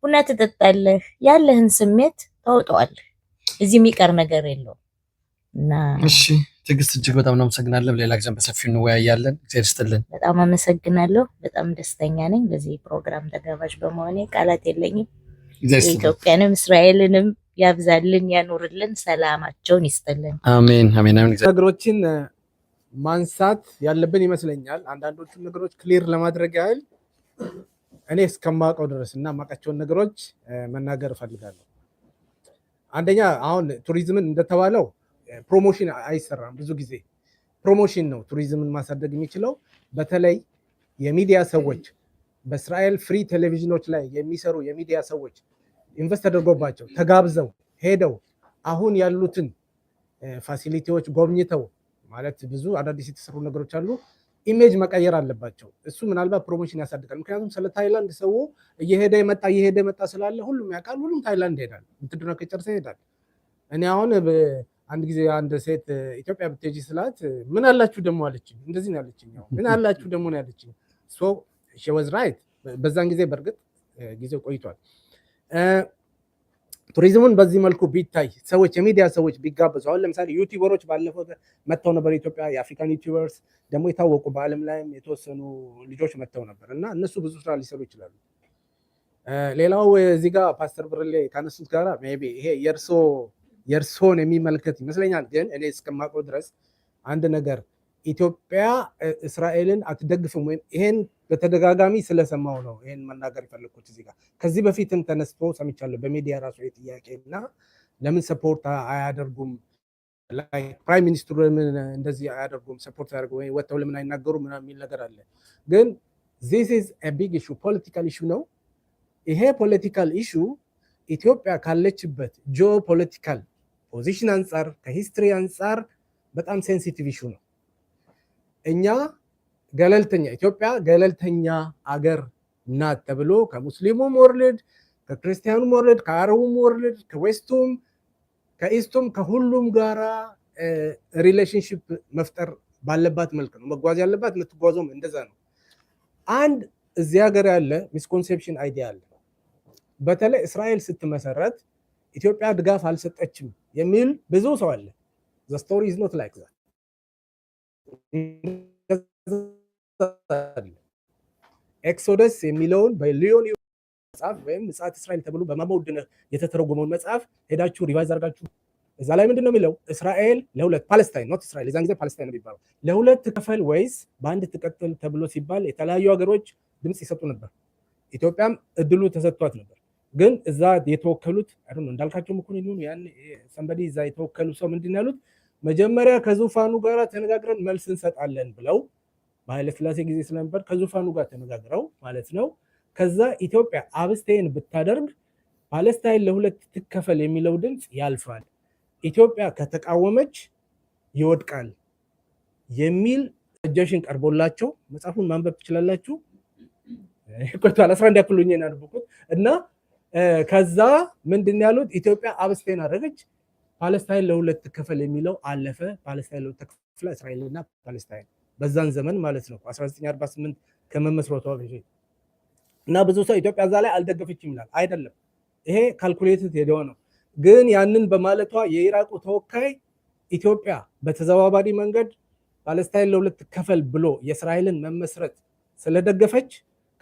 ቡና ትጠጣለህ፣ ያለህን ስሜት ታወጣዋለህ። እዚህ የሚቀር ነገር የለውም። እና እሺ ትዕግስት እጅግ በጣም እናመሰግናለን። ሌላ ጊዜም በሰፊው እንወያያለን። እግዚአብሔር ይስጥልን። በጣም አመሰግናለሁ። በጣም ደስተኛ ነኝ በዚህ ፕሮግራም ተጋባዥ በመሆኔ፣ ቃላት የለኝም። ኢትዮጵያንም እስራኤልንም ያብዛልን፣ ያኑርልን፣ ሰላማቸውን ይስጥልን። አሜን አሜን አሜን። ነገሮችን ማንሳት ያለብን ይመስለኛል። አንዳንዶቹን ነገሮች ክሊር ለማድረግ ያህል እኔ እስከማውቀው ድረስ እና የማውቃቸውን ነገሮች መናገር እፈልጋለሁ። አንደኛ አሁን ቱሪዝምን እንደተባለው ፕሮሞሽን አይሰራም። ብዙ ጊዜ ፕሮሞሽን ነው ቱሪዝምን ማሳደግ የሚችለው። በተለይ የሚዲያ ሰዎች በእስራኤል ፍሪ ቴሌቪዥኖች ላይ የሚሰሩ የሚዲያ ሰዎች ኢንቨስት ተደርጎባቸው ተጋብዘው ሄደው አሁን ያሉትን ፋሲሊቲዎች ጎብኝተው ማለት ብዙ አዳዲስ የተሰሩ ነገሮች አሉ፣ ኢሜጅ መቀየር አለባቸው። እሱ ምናልባት ፕሮሞሽን ያሳድጋል። ምክንያቱም ስለ ታይላንድ ሰው እየሄደ መጣ ስላለ ሁሉም ያውቃል። ሁሉም ታይላንድ ይሄዳል፣ ብትድነው ከጨርሰ ይሄዳል። እኔ አሁን አንድ ጊዜ አንድ ሴት ኢትዮጵያ ብትሄጂ ስላት ምን አላችሁ ደግሞ አለችኝ። እንደዚህ ነው ያለችኝ። ምን አላችሁ ደግሞ ነው ያለችኝ። ሶ ሺ ዋዝ ራይት። በዛን ጊዜ በእርግጥ ጊዜው ቆይቷል። ቱሪዝሙን በዚህ መልኩ ቢታይ ሰዎች የሚዲያ ሰዎች ቢጋበዙ፣ አሁን ለምሳሌ ዩቲዩበሮች ባለፈው መጥተው ነበር ኢትዮጵያ። የአፍሪካን ዩቲዩበርስ ደግሞ የታወቁ በዓለም ላይም የተወሰኑ ልጆች መጥተው ነበር እና እነሱ ብዙ ስራ ሊሰሩ ይችላሉ። ሌላው እዚህ ጋር ፓስተር ብርሌ ካነሱት ጋራ ሜይ ቢ ይሄ የእርሶን የሚመለከት ይመስለኛል። ግን እኔ እስከማውቀው ድረስ አንድ ነገር ኢትዮጵያ እስራኤልን አትደግፍም ወይም ይሄን በተደጋጋሚ ስለሰማው ነው ይሄን መናገር የፈለግኩት እዚህ ጋር። ከዚህ በፊትም ተነስቶ ሰምቻለሁ በሚዲያ ራሱ ጥያቄ እና ለምን ሰፖርት አያደርጉም፣ ፕራይም ሚኒስትሩ ለምን እንደዚህ አያደርጉም፣ ሰፖርት አያደርጉም ወይ ወጥተው ለምን አይናገሩም ምናምን የሚል ነገር አለ። ግን ዚስ ኢዝ አ ቢግ ኢሹ፣ ፖለቲካል ኢሹ ነው። ይሄ ፖለቲካል ኢሹ ኢትዮጵያ ካለችበት ጂኦ ፖለቲካል ፖዚሽን አንጻር ከሂስትሪ አንጻር በጣም ሴንሲቲቭ ኢሹ ነው። እኛ ገለልተኛ ኢትዮጵያ ገለልተኛ አገር ናት ተብሎ ከሙስሊሙም ወርልድ ከክርስቲያኑም ወርልድ ከአረቡም ወርልድ ከዌስቱም ከኢስቱም ከሁሉም ጋራ ሪሌሽንሽፕ መፍጠር ባለባት መልክ ነው መጓዝ ያለባት። የምትጓዘውም እንደዛ ነው። አንድ እዚህ ሀገር ያለ ሚስኮንሴፕሽን አይዲያ አለ። በተለይ እስራኤል ስትመሰረት ኢትዮጵያ ድጋፍ አልሰጠችም የሚል ብዙ ሰው አለ። ዘ ስቶሪ ኢዝ ኖት ላይክ ዛት። ኤክሶደስ የሚለውን በሊዮን መጽሐፍ ወይም ምጽአተ እስራኤል ተብሎ በማመውድነህ የተተረጎመውን መጽሐፍ ሄዳችሁ ሪቫይዝ አድርጋችሁ እዛ ላይ ምንድን ነው የሚለው? እስራኤል ለሁለት ፓለስታይን ኖት እስራኤል የዛን ጊዜ ፓለስታይን ነው የሚባለው ለሁለት ትከፈል ወይስ በአንድ ትቀጥል ተብሎ ሲባል የተለያዩ ሀገሮች ድምፅ ይሰጡ ነበር። ኢትዮጵያም እድሉ ተሰጥቷት ነበር። ግን እዛ የተወከሉት እንዳልካቸው መኮንን ይሁን ያን ሰንበዲ እዛ የተወከሉ ሰው ምንድን ያሉት? መጀመሪያ ከዙፋኑ ጋር ተነጋግረን መልስ እንሰጣለን ብለው በኃይለ ሥላሴ ጊዜ ስለነበር ከዙፋኑ ጋር ተነጋግረው ማለት ነው። ከዛ ኢትዮጵያ አብስቴን ብታደርግ ፓለስታይን ለሁለት ትከፈል የሚለው ድምፅ ያልፋል፣ ኢትዮጵያ ከተቃወመች ይወድቃል የሚል ሰጀሽን ቀርቦላቸው መጽሐፉን ማንበብ ትችላላችሁ። ቆይቷል 11 ያክሉኝ ያነበብኩት እና ከዛ ምንድን ያሉት? ኢትዮጵያ አብስቴን አደረገች፣ ፓለስታይን ለሁለት ትከፈል የሚለው አለፈ። ፓለስታይን ለሁለት ተከፍላ እስራኤልና ፓለስታይን በዛን ዘመን ማለት ነው 1948 ከመመስረቷ በፊት እና ብዙ ሰው ኢትዮጵያ እዛ ላይ አልደገፈችም ይላል። አይደለም፣ ይሄ ካልኩሌትድ ሄደው ነው። ግን ያንን በማለቷ የኢራቁ ተወካይ ኢትዮጵያ በተዘዋዋሪ መንገድ ፓለስታይን ለሁለት ትከፈል ብሎ የእስራኤልን መመስረት ስለደገፈች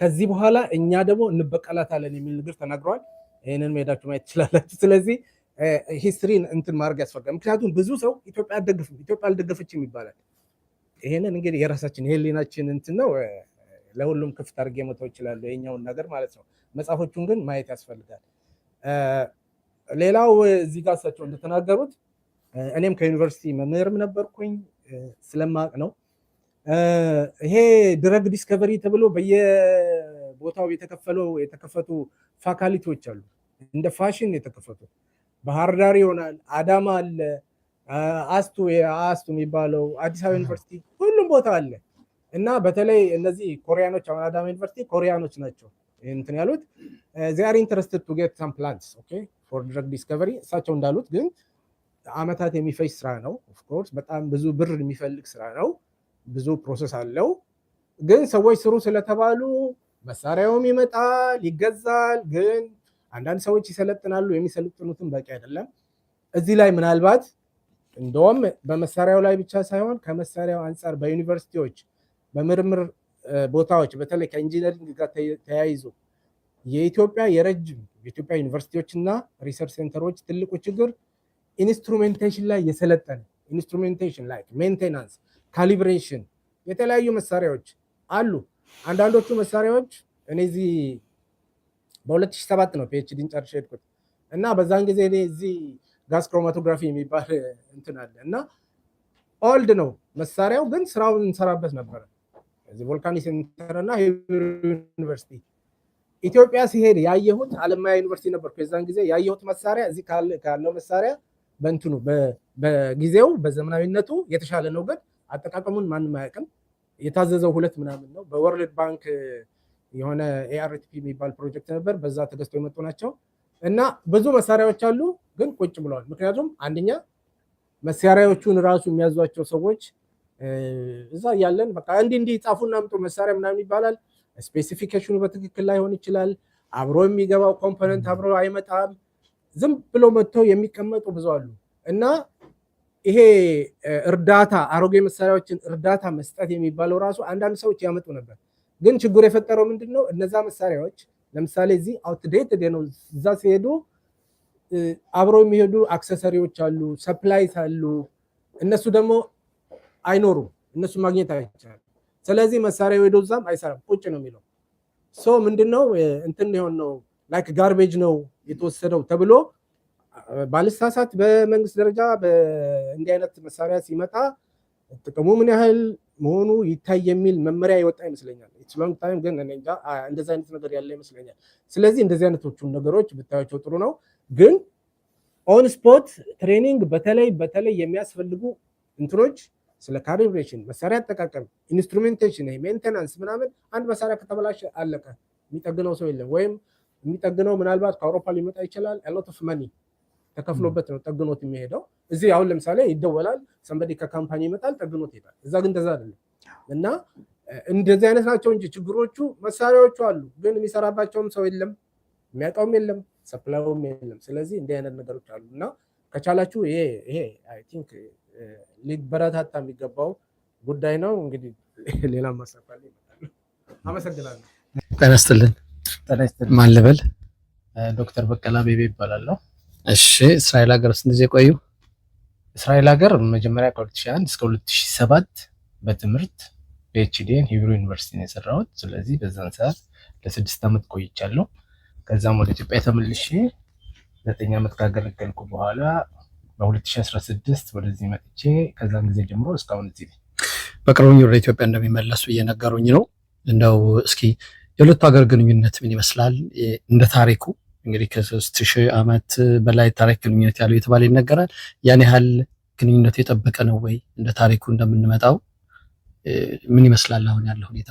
ከዚህ በኋላ እኛ ደግሞ እንበቀላታለን የሚል ንግር ተናግረዋል። ይህንን ሄዳችሁ ማየት ትችላላችሁ። ስለዚህ ሂስትሪን እንትን ማድረግ ያስፈልጋል። ምክንያቱም ብዙ ሰው ኢትዮጵያ አልደግፍም ኢትዮጵያ አልደገፈችም ይባላል። ይሄንን እንግዲህ የራሳችን የህሊናችን እንትን ነው። ለሁሉም ክፍት አድርጌ መተው ይችላል የኛውን ነገር ማለት ነው። መጽሐፎቹን ግን ማየት ያስፈልጋል። ሌላው እዚህ ጋር እሳቸው እንደተናገሩት እኔም ከዩኒቨርሲቲ መምህርም ነበርኩኝ ስለማቅ ነው። ይሄ ድረግ ዲስከቨሪ ተብሎ በየቦታው የተከፈቱ ፋካልቲዎች አሉ፣ እንደ ፋሽን የተከፈቱ። ባህር ዳር ይሆናል፣ አዳማ አለ፣ አስቱ የሚባለው አዲስ አበባ ዩኒቨርሲቲ፣ ሁሉም ቦታ አለ። እና በተለይ እነዚህ ኮሪያኖች አሁን አዳማ ዩኒቨርሲቲ ኮሪያኖች ናቸው እንትን ያሉት they are interested to get some plants okay for drug discovery እሳቸው እንዳሉት ግን አመታት የሚፈጅ ስራ ነው። ኦፍ ኮርስ በጣም ብዙ ብር የሚፈልግ ስራ ነው። ብዙ ፕሮሰስ አለው። ግን ሰዎች ስሩ ስለተባሉ መሳሪያውም ይመጣል፣ ይገዛል። ግን አንዳንድ ሰዎች ይሰለጥናሉ። የሚሰለጥኑትም በቂ አይደለም። እዚህ ላይ ምናልባት እንደውም በመሳሪያው ላይ ብቻ ሳይሆን ከመሳሪያው አንጻር በዩኒቨርሲቲዎች በምርምር ቦታዎች በተለይ ከኢንጂነሪንግ ጋር ተያይዞ የኢትዮጵያ የኢትዮጵያ ዩኒቨርሲቲዎች እና ሪሰርች ሴንተሮች ትልቁ ችግር ኢንስትሩሜንቴሽን ላይ የሰለጠነ ኢንስትሩሜንቴሽን ላይ ሜንቴናንስ፣ ካሊብሬሽን የተለያዩ መሳሪያዎች አሉ። አንዳንዶቹ መሳሪያዎች እኔ እዚህ በ2007 ነው ፒኤችዲን ጨርሼ ሄድኩት እና በዛን ጊዜ እኔ እዚህ ጋዝ ክሮማቶግራፊ የሚባል እንትን አለ እና ኦልድ ነው መሳሪያው፣ ግን ስራውን እንሰራበት ነበረ። እዚህ ቮልካኒክ ሴንተር እና ዩኒቨርሲቲ ኢትዮጵያ ሲሄድ ያየሁት አለማያ ዩኒቨርሲቲ ነበርኩ የዛን ጊዜ ያየሁት መሳሪያ እዚህ ካለው መሳሪያ በእንትኑ በጊዜው በዘመናዊነቱ የተሻለ ነው፣ ግን አጠቃቀሙን ማንም አያውቅም። የታዘዘው 2 ምናምን ነው። በወርልድ ባንክ የሆነ ኤአርቲፒ የሚባል ፕሮጀክት ነበር፣ በዛ ተገዝተው የመጡ ናቸው እና ብዙ መሳሪያዎች አሉ፣ ግን ቁጭ ብለዋል። ምክንያቱም አንደኛ መሳሪያዎቹን ራሱ የሚያዟቸው ሰዎች እዛ ያለን በቃ እንዲህ ጻፉና አምጡ መሳሪያ ምናምን ይባላል። ስፔሲፊኬሽኑ በትክክል ላይሆን ይችላል። አብሮ የሚገባው ኮምፖነንት አብሮ አይመጣም። ዝም ብሎ መጥተው የሚቀመጡ ብዙ አሉ እና ይሄ እርዳታ አሮጌ መሳሪያዎችን እርዳታ መስጠት የሚባለው ራሱ አንዳንድ ሰዎች ያመጡ ነበር። ግን ችግር የፈጠረው ምንድነው? እነዛ መሳሪያዎች ለምሳሌ እዚህ አውትዴትድ ነው። እዛ ሲሄዱ አብረው የሚሄዱ አክሰሰሪዎች አሉ፣ ሰፕላይስ አሉ። እነሱ ደግሞ አይኖሩም፣ እነሱ ማግኘት አይቻልም። ስለዚህ መሳሪያው ሄዶ እዛም አይሰራም፣ ቁጭ ነው የሚለው። ሶ ምንድነው እንትን ሊሆን ነው ላይክ ጋርቤጅ ነው የተወሰደው ተብሎ ባልሳሳት በመንግስት ደረጃ እንዲህ አይነት መሳሪያ ሲመጣ ጥቅሙ ምን ያህል መሆኑ ይታይ የሚል መመሪያ የወጣ ይመስለኛል። ኢትስ ሎንግ ታይም ግን እኔ እንጃ እንደዚህ አይነት ነገር ያለ ይመስለኛል። ስለዚህ እንደዚህ አይነቶቹን ነገሮች ብታያቸው ጥሩ ነው። ግን ኦን ስፖት ትሬኒንግ በተለይ የሚያስፈልጉ እንትኖች ስለ ካሊብሬሽን፣ መሳሪያ አጠቃቀም፣ ኢንስትሩሜንቴሽን፣ ሜንቴናንስ ምናምን አንድ መሳሪያ ከተበላሸ አለቀ። የሚጠግነው ሰው የለም። ወይም የሚጠግነው ምናልባት ከአውሮፓ ሊመጣ ይችላል። ሎት ኦፍ መኒ ተከፍሎበት ነው ጠግኖት የሚሄደው። እዚህ አሁን ለምሳሌ ይደወላል፣ ሰንበዲ ከካምፓኒ ይመጣል፣ ጠግኖት ይሄዳል። እዛ ግን እንደዛ አይደለም እና እንደዚህ አይነት ናቸው እንጂ ችግሮቹ መሳሪያዎቹ አሉ፣ ግን የሚሰራባቸውም ሰው የለም፣ የሚያውቀውም የለም፣ ሰፕላዩም የለም። ስለዚህ እንዲህ አይነት ነገሮች አሉ እና ከቻላችሁ ይሄ አይ ቲንክ ሊበረታታ የሚገባው ጉዳይ ነው። እንግዲህ ሌላ ማሳፋል ይመጣል። አመሰግናለሁ። ጤና ይስጥልን። ማን ልበል? ዶክተር በቀላ ቤቤ ይባላለሁ። እሺ፣ እስራኤል ሀገር ስንት ጊዜ ቆዩ? እስራኤል ሀገር መጀመሪያ ከ2001 እስከ 2007 በትምህርት ፒኤችዲን ሂብሩ ዩኒቨርሲቲ ነው የሰራሁት። ስለዚህ በዛን ሰዓት ለ6 ዓመት ቆይቻለሁ። ከዛም ወደ ኢትዮጵያ ተመልሼ 9 ዓመት ካገለገልኩ በኋላ በ2016 ወደዚህ መጥቼ ከዛን ጊዜ ጀምሮ እስካሁን እዚህ ነኝ። በቅርቡ ወደ ኢትዮጵያ እንደሚመለሱ እየነገሩኝ ነው። እንደው እስኪ የሁለቱ ሀገር ግንኙነት ምን ይመስላል? እንደ ታሪኩ እንግዲህ ከ3000 ዓመት በላይ ታሪክ ግንኙነት ያለው የተባለ ይነገራል። ያን ያህል ግንኙነቱ የጠበቀ ነው ወይ? እንደ ታሪኩ እንደምንመጣው ምን ይመስላል አሁን ያለው ሁኔታ?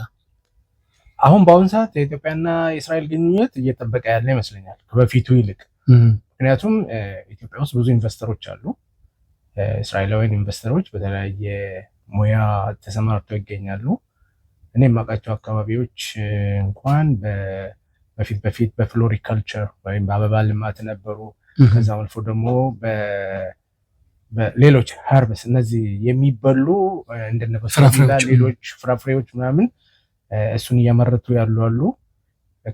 አሁን በአሁኑ ሰዓት የኢትዮጵያና የእስራኤል ግንኙነት እየጠበቀ ያለ ይመስለኛል ከበፊቱ ይልቅ። ምክንያቱም ኢትዮጵያ ውስጥ ብዙ ኢንቨስተሮች አሉ። እስራኤላውያን ኢንቨስተሮች በተለያየ ሙያ ተሰማርተው ይገኛሉ። እኔ የማውቃቸው አካባቢዎች እንኳን በፊት በፍሎሪካልቸር ወይም በአበባ ልማት ነበሩ። ከዛም አልፎ ደግሞ በሌሎች ሀርብስ እነዚህ የሚበሉ እንደነበሰላ ሌሎች ፍራፍሬዎች ምናምን እሱን እያመረቱ ያሉ አሉ።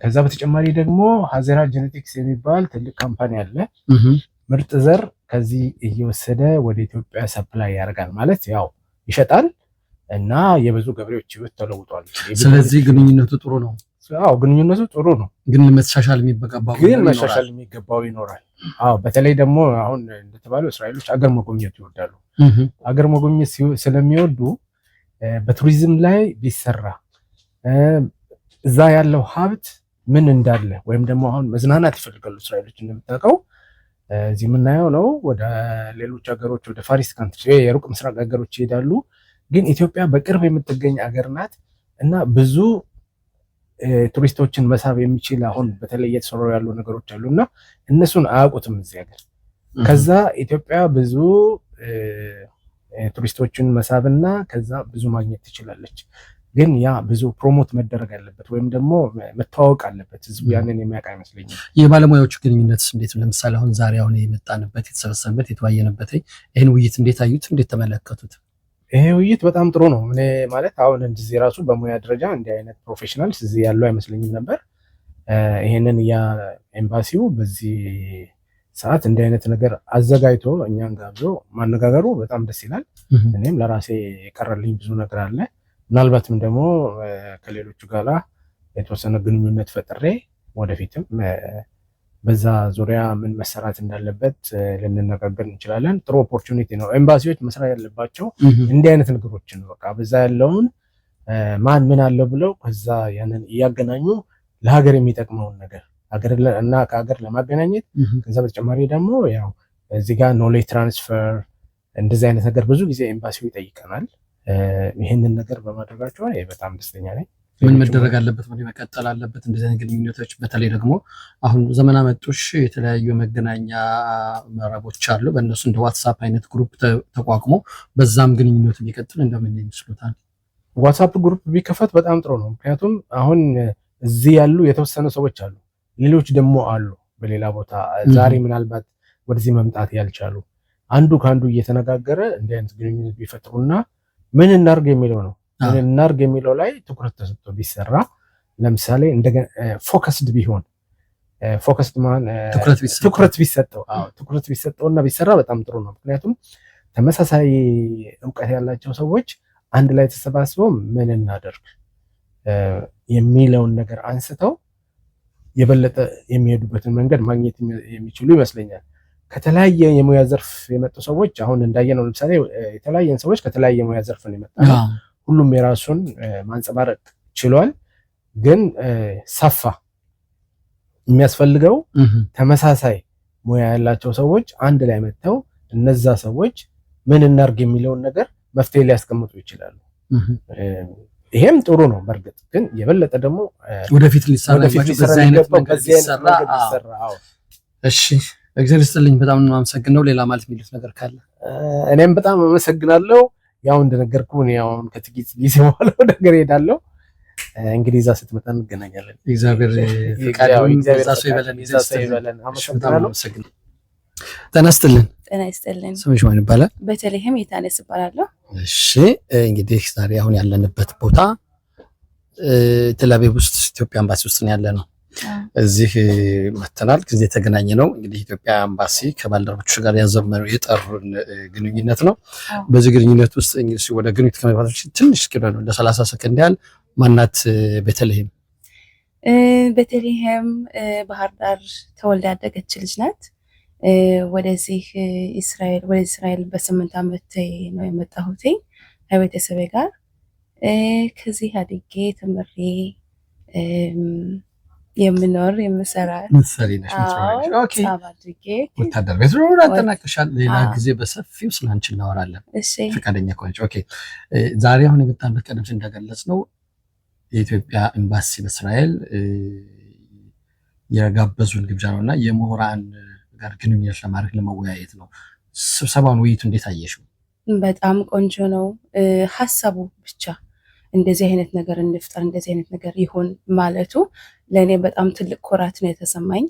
ከዛ በተጨማሪ ደግሞ ሀዘራ ጄኔቲክስ የሚባል ትልቅ ካምፓኒ አለ። ምርጥ ዘር ከዚህ እየወሰደ ወደ ኢትዮጵያ ሰፕላይ ያደርጋል፣ ማለት ያው ይሸጣል እና የብዙ ገበሬዎች ህይወት ተለውጧል። ስለዚህ ግንኙነቱ ጥሩ ነው። አዎ ግንኙነቱ ጥሩ ነው፣ ግን መሻሻል የሚገባው ይኖራል። አዎ በተለይ ደግሞ አሁን እንደተባለው እስራኤሎች አገር መጎብኘት ይወዳሉ። አገር መጎብኘት ስለሚወዱ በቱሪዝም ላይ ቢሰራ እዛ ያለው ሀብት ምን እንዳለ ወይም ደግሞ አሁን መዝናናት ይፈልጋሉ እስራኤሎች እንደምታውቀው እዚህ የምናየው ነው። ወደ ሌሎች ሀገሮች ወደ ፋሪስ ካንትሪ የሩቅ ምስራቅ ሀገሮች ይሄዳሉ። ግን ኢትዮጵያ በቅርብ የምትገኝ ሀገር ናት እና ብዙ ቱሪስቶችን መሳብ የሚችል አሁን በተለይ እየተሰሩ ያሉ ነገሮች አሉ እና እነሱን አያውቁትም እዚህ ሀገር። ከዛ ኢትዮጵያ ብዙ ቱሪስቶችን መሳብና ከዛ ብዙ ማግኘት ትችላለች። ግን ያ ብዙ ፕሮሞት መደረግ አለበት ወይም ደግሞ መተዋወቅ አለበት። ህዝቡ ያንን የሚያውቅ አይመስለኝም። የባለሙያዎቹ ግንኙነት እንዴት ነው? ለምሳሌ አሁን ዛሬ የመጣንበት የተሰበሰበበት የተወያየንበት ይህን ውይይት እንዴት አዩት? እንዴት ተመለከቱት? ይሄ ውይይት በጣም ጥሩ ነው። እኔ ማለት አሁን እንደዚህ ራሱ በሙያ ደረጃ እንዲህ አይነት ፕሮፌሽናልስ እዚህ ያለው አይመስለኝም ነበር። ይሄንን ኤምባሲው በዚህ ሰዓት እንዲህ አይነት ነገር አዘጋጅቶ እኛን ጋብዞ ማነጋገሩ በጣም ደስ ይላል። እኔም ለራሴ የቀረልኝ ብዙ ነገር አለ። ምናልባትም ደግሞ ከሌሎቹ ጋር የተወሰነ ግንኙነት ፈጥሬ ወደፊትም በዛ ዙሪያ ምን መሰራት እንዳለበት ልንነጋገር እንችላለን። ጥሩ ኦፖርቹኒቲ ነው። ኤምባሲዎች መስራት ያለባቸው እንዲህ አይነት ነገሮችን በቃ በዛ ያለውን ማን ምን አለው ብለው ከዛ ያንን እያገናኙ ለሀገር የሚጠቅመውን ነገር እና ከሀገር ለማገናኘት ከዛ በተጨማሪ ደግሞ ያው እዚህ ጋር ኖሌጅ ትራንስፈር እንደዚህ አይነት ነገር ብዙ ጊዜ ኤምባሲው ይጠይቀናል። ይህንን ነገር በማድረጋቸው በጣም ደስተኛ ነኝ። ምን መደረግ አለበት? ምን መቀጠል አለበት? እንደዚህ አይነት ግንኙነቶች በተለይ ደግሞ አሁን ዘመን አመጡሽ የተለያዩ መገናኛ መረቦች አሉ። በእነሱ እንደ ዋትሳፕ አይነት ግሩፕ ተቋቁሞ በዛም ግንኙነቱ ቢቀጥል እንደምን ይመስሉታል? ዋትሳፕ ግሩፕ ቢከፈት በጣም ጥሩ ነው። ምክንያቱም አሁን እዚህ ያሉ የተወሰኑ ሰዎች አሉ፣ ሌሎች ደግሞ አሉ በሌላ ቦታ ዛሬ ምናልባት ወደዚህ መምጣት ያልቻሉ አንዱ ከአንዱ እየተነጋገረ እንዲህ አይነት ግንኙነት ቢፈጥሩና ምን እናርግ የሚለው ነው ምን እናርግ የሚለው ላይ ትኩረት ተሰጥቶ ቢሰራ፣ ለምሳሌ እንደገና ፎከስድ ቢሆን ትኩረት ቢሰጠውና ቢሰራ በጣም ጥሩ ነው። ምክንያቱም ተመሳሳይ እውቀት ያላቸው ሰዎች አንድ ላይ ተሰባስበው ምን እናደርግ የሚለውን ነገር አንስተው የበለጠ የሚሄዱበትን መንገድ ማግኘት የሚችሉ ይመስለኛል። ከተለያየ የሙያ ዘርፍ የመጡ ሰዎች አሁን እንዳየነው ለምሳሌ የተለያየን ሰዎች ከተለያየ የሙያ ዘርፍ ነው የመጣው። ሁሉም የራሱን ማንጸባረቅ ችሏል። ግን ሰፋ የሚያስፈልገው ተመሳሳይ ሙያ ያላቸው ሰዎች አንድ ላይ መጥተው እነዛ ሰዎች ምን እናርግ የሚለውን ነገር መፍትሄ ሊያስቀምጡ ይችላሉ። ይሄም ጥሩ ነው። በእርግጥ ግን የበለጠ ደግሞ ወደፊት ሊሰራ በዛ አይነት መንገድ ሊሰራ። እሺ እግዚአብሔር ይስጥልኝ። በጣም ነው የማመሰግነው። ሌላ ማለት የሚሉት ነገር ካለ? እኔም በጣም አመሰግናለሁ። ያው እንደነገርኩ ያው ከጥቂት ጊዜ በኋላ ወደ ሀገር ሄዳለሁ። እንግዲህ እዛ ስትመጣ እንገናኛለን። እግዚአብሔር ፍቃድ ይበለን። አመሰግናለሁ። ጤና ይስጥልን። ጤና ይስጥልን። ስምሽ ማን ይባላል? በተለይም የታነስ እባላለሁ። እሺ እንግዲህ ዛሬ አሁን ያለንበት ቦታ ቴል አቪቭ ውስጥ ኢትዮጵያ ኤምባሲ ውስጥ ያለ ነው። እዚህ መተናል ጊዜ የተገናኘ ነው። እንግዲህ ኢትዮጵያ ኤምባሲ ከባልደረቦች ጋር ያዘመነው የጠሩን ግንኙነት ነው። በዚህ ግንኙነት ውስጥ እንግዲህ ወደ ግንኙነት ከመግባታችን ትንሽ ኪሎ ነው ለ30 ሰከንድ ያህል ማናት ቤተልሔም? ቤተልሔም ባህር ዳር ተወልዳ ያደገች ልጅ ናት። ወደዚህ እስራኤል በ8 ዓመት ነው የመጣሁት ከቤተሰቤ ጋር። ከዚህ አድጌ ተምሬ የምኖር የምሰራ ወታደር ቤት ነው አጠናቅሻል። ሌላ ጊዜ በሰፊው ስላንቺ እናወራለን ፈቃደኛ ከሆነች። ኦኬ ዛሬ አሁን የመጣንበት ቀደም ሲል እንደገለጽ ነው የኢትዮጵያ ኤምባሲ በእስራኤል የጋበዙን ግብዣ ነውና የምሁራን ጋር ግንኙነት ለማድረግ ለመወያየት ነው። ስብሰባውን ውይይቱ እንዴት አየሽው? በጣም ቆንጆ ነው። ሀሳቡ ብቻ እንደዚህ አይነት ነገር እንፍጠር እንደዚህ አይነት ነገር ይሁን ማለቱ ለእኔ በጣም ትልቅ ኩራት ነው የተሰማኝ።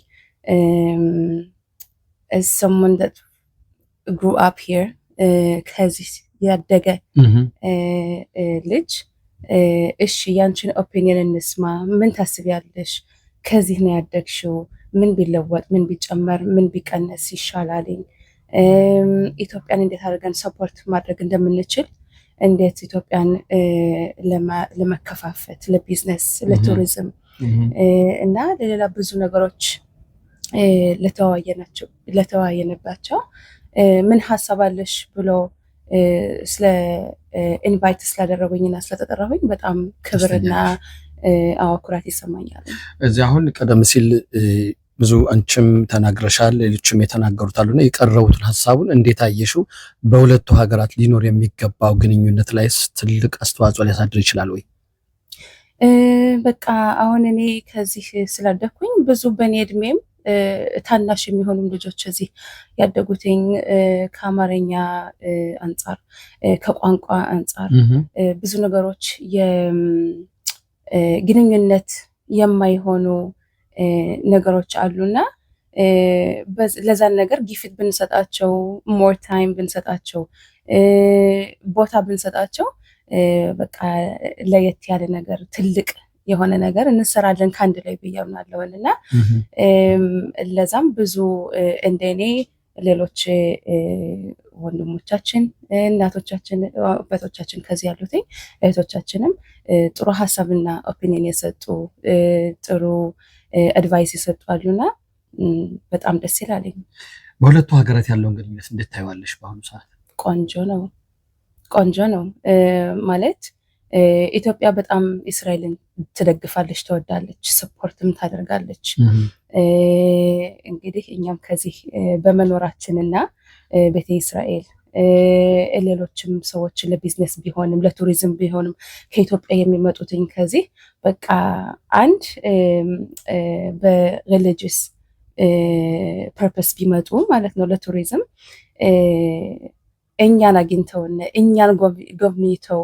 as someone that grew up here ከዚህ ያደገ ልጅ እሺ ያንቺን ኦፒኒየን እንስማ፣ ምን ታስቢያለሽ? ከዚህ ነው ያደግሽው፣ ምን ቢለወጥ ምን ቢጨመር ምን ቢቀነስ ይሻላል? ኢትዮጵያን እንዴት አድርገን ሰፖርት ማድረግ እንደምንችል፣ እንዴት ኢትዮጵያን ለመከፋፈት፣ ለቢዝነስ፣ ለቱሪዝም እና ለሌላ ብዙ ነገሮች ለተወያየንባቸው ምን ሀሳብ አለሽ ብሎ ስለ ኢንቫይት ስላደረጉኝና ስለተጠራሁኝ በጣም ክብርና ኩራት ይሰማኛል። እዚህ አሁን ቀደም ሲል ብዙ አንቺም ተናግረሻል፣ ሌሎችም የተናገሩታሉና የቀረቡትን ሀሳቡን እንዴት አየሽው? በሁለቱ ሀገራት ሊኖር የሚገባው ግንኙነት ላይ ትልቅ አስተዋጽኦ ሊያሳድር ይችላል ወይ? በቃ አሁን እኔ ከዚህ ስላደኩኝ ብዙ በእኔ እድሜም ታናሽ የሚሆኑም ልጆች እዚህ ያደጉትኝ ከአማርኛ አንጻር ከቋንቋ አንጻር ብዙ ነገሮች የግንኙነት የማይሆኑ ነገሮች አሉና ለዛን ነገር ጊፍት ብንሰጣቸው ሞር ታይም ብንሰጣቸው ቦታ ብንሰጣቸው በቃ ለየት ያለ ነገር ትልቅ የሆነ ነገር እንሰራለን ከአንድ ላይ ብዬ አምናለሁኝ እና ለዛም ብዙ እንደኔ ሌሎች ወንድሞቻችን እናቶቻችን አባቶቻችን ከዚህ ያሉት እህቶቻችንም ጥሩ ሀሳብና ኦፒኒየን የሰጡ ጥሩ አድቫይስ የሰጡ አሉና በጣም ደስ ይላል። በሁለቱ ሀገራት ያለውን ግንኙነት እንዴት ታይዋለሽ? በአሁኑ ሰዓት ቆንጆ ነው ማለት ኢትዮጵያ በጣም እስራኤልን ትደግፋለች፣ ትወዳለች፣ ሰፖርትም ታደርጋለች። እንግዲህ እኛም ከዚህ በመኖራችንና ቤተ እስራኤል ሌሎችም ሰዎች ለቢዝነስ ቢሆንም ለቱሪዝም ቢሆንም ከኢትዮጵያ የሚመጡትኝ ከዚህ በቃ አንድ በሪሊጂየስ ፐርፐስ ቢመጡ ማለት ነው ለቱሪዝም እኛን አግኝተውን እኛን ጎብኝተው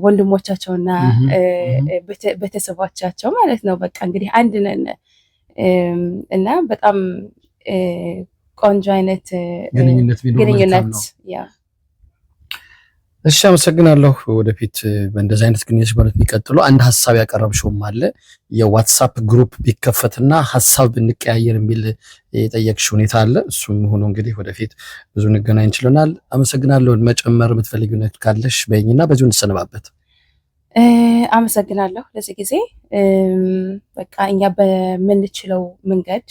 ወንድሞቻቸውና ቤተሰቦቻቸው ማለት ነው በቃ እንግዲህ አንድ ነን እና በጣም ቆንጆ አይነት ግንኙነት ያ። እሺ አመሰግናለሁ። ወደፊት በእንደዚህ አይነት ግንኙነት ማለት ቢቀጥሉ አንድ ሐሳብ ያቀረብሽውም አለ የዋትስአፕ ግሩፕ ቢከፈትና ሐሳብ ብንቀያየር የሚል የጠየቅሽ ሁኔታ አለ። እሱም ሆኖ እንግዲህ ወደፊት ብዙ እንገናኝ እንችላለን። አመሰግናለሁ። መጨመር የምትፈልጊው ነገር ካለሽ በእኛና በዚሁ እንሰነባበት። አመሰግናለሁ ለዚህ ጊዜ በቃ እኛ በምንችለው መንገድ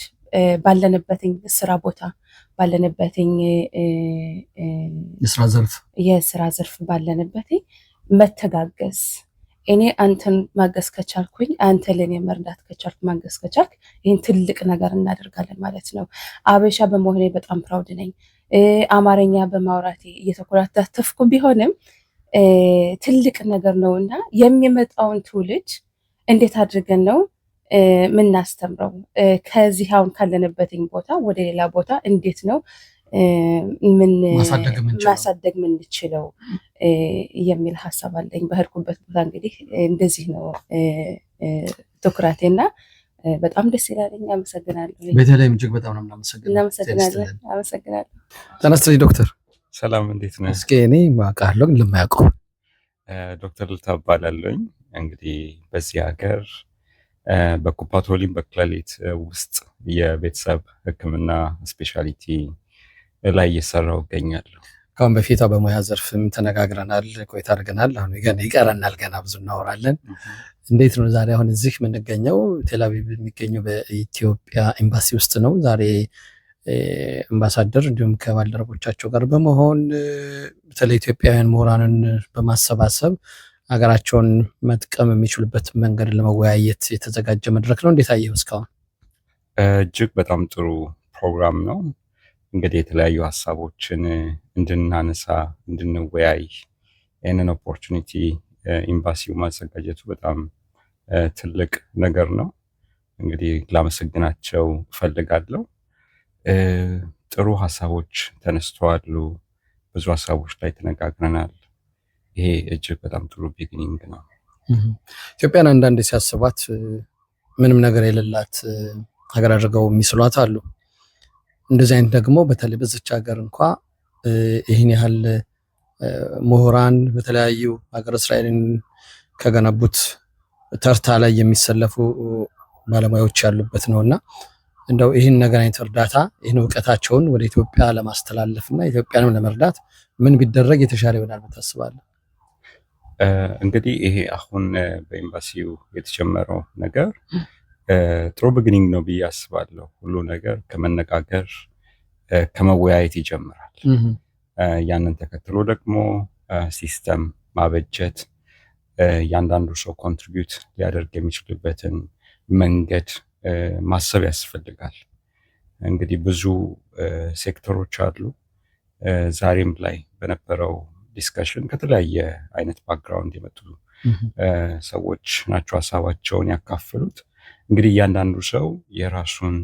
ባለንበትኝ ስራ ቦታ ባለንበትኝ የስራ ዘርፍ ባለንበትኝ መተጋገዝ እኔ አንተን ማገዝ ከቻልኩኝ አንተ ለኔ መርዳት ከቻልኩ ማገዝ ከቻልክ ይሄን ትልቅ ነገር እናደርጋለን ማለት ነው። አበሻ በመሆኔ በጣም ፕራውድ ነኝ። አማርኛ በማውራቴ እየተኮራተፍኩ ቢሆንም ትልቅ ነገር ነውና የሚመጣውን ትውልድ እንዴት አድርገን ነው ምናስተምረው ከዚህ አሁን ካለንበትኝ ቦታ ወደ ሌላ ቦታ እንዴት ነው ማሳደግ ምንችለው የሚል ሀሳብ አለኝ። በሄድኩበት ቦታ እንግዲህ እንደዚህ ነው ትኩረቴና በጣም ደስ ይላልኝ። አመሰግናለሁ። በተለይም እጅግ በጣም ነው እናመሰግናለን። ተነስተኝ ዶክተር ሰላም እንዴት ነህ? እስኪ እኔ ማውቃለሁ ግን ለማያውቀው ዶክተር ልታባላለኝ እንግዲህ በዚህ ሀገር በኩፓቶሊም በክላሊት ውስጥ የቤተሰብ ሕክምና ስፔሻሊቲ ላይ እየሰራው እገኛለሁ። ካሁን በፊት በሙያ ዘርፍም ተነጋግረናል፣ ቆይታ አድርገናል። አሁን ይቀረናል፣ ገና ብዙ እናወራለን። እንዴት ነው ዛሬ አሁን እዚህ የምንገኘው? ቴልአቪቭ የሚገኘው በኢትዮጵያ ኤምባሲ ውስጥ ነው። ዛሬ አምባሳደር እንዲሁም ከባልደረቦቻቸው ጋር በመሆን በተለይ ኢትዮጵያውያን ምሁራንን በማሰባሰብ ሀገራቸውን መጥቀም የሚችሉበት መንገድ ለመወያየት የተዘጋጀ መድረክ ነው። እንዴት አየው እስካሁን? እጅግ በጣም ጥሩ ፕሮግራም ነው። እንግዲህ የተለያዩ ሀሳቦችን እንድናነሳ እንድንወያይ ይህንን ኦፖርቹኒቲ ኤምባሲው ማዘጋጀቱ በጣም ትልቅ ነገር ነው። እንግዲህ ላመሰግናቸው እፈልጋለሁ። ጥሩ ሀሳቦች ተነስተዋሉ። ብዙ ሀሳቦች ላይ ተነጋግረናል። ይሄ እጅግ በጣም ጥሩ ቢግኒንግ ነው። ኢትዮጵያን አንዳንድ ሲያስባት ምንም ነገር የሌላት ሀገር አድርገው የሚስሏት አሉ። እንደዚህ አይነት ደግሞ በተለይ በዚች ሀገር እንኳ ይህን ያህል ምሁራን በተለያዩ ሀገር እስራኤልን ከገነቡት ተርታ ላይ የሚሰለፉ ባለሙያዎች ያሉበት ነውና እንደው ይህን ነገር አይነት እርዳታ ይህን እውቀታቸውን ወደ ኢትዮጵያ ለማስተላለፍ እና ኢትዮጵያንም ለመርዳት ምን ቢደረግ የተሻለ ይሆናል ታስባለህ? እንግዲህ ይሄ አሁን በኤምባሲው የተጀመረው ነገር ጥሩ ቢግኒንግ ነው ብዬ አስባለሁ። ሁሉ ነገር ከመነጋገር ከመወያየት ይጀምራል። ያንን ተከትሎ ደግሞ ሲስተም ማበጀት እያንዳንዱ ሰው ኮንትሪቢዩት ሊያደርግ የሚችልበትን መንገድ ማሰብ ያስፈልጋል። እንግዲህ ብዙ ሴክተሮች አሉ። ዛሬም ላይ በነበረው ዲስከሽን ከተለያየ አይነት ባክግራውንድ የመጡ ሰዎች ናቸው ሀሳባቸውን ያካፈሉት። እንግዲህ እያንዳንዱ ሰው የራሱን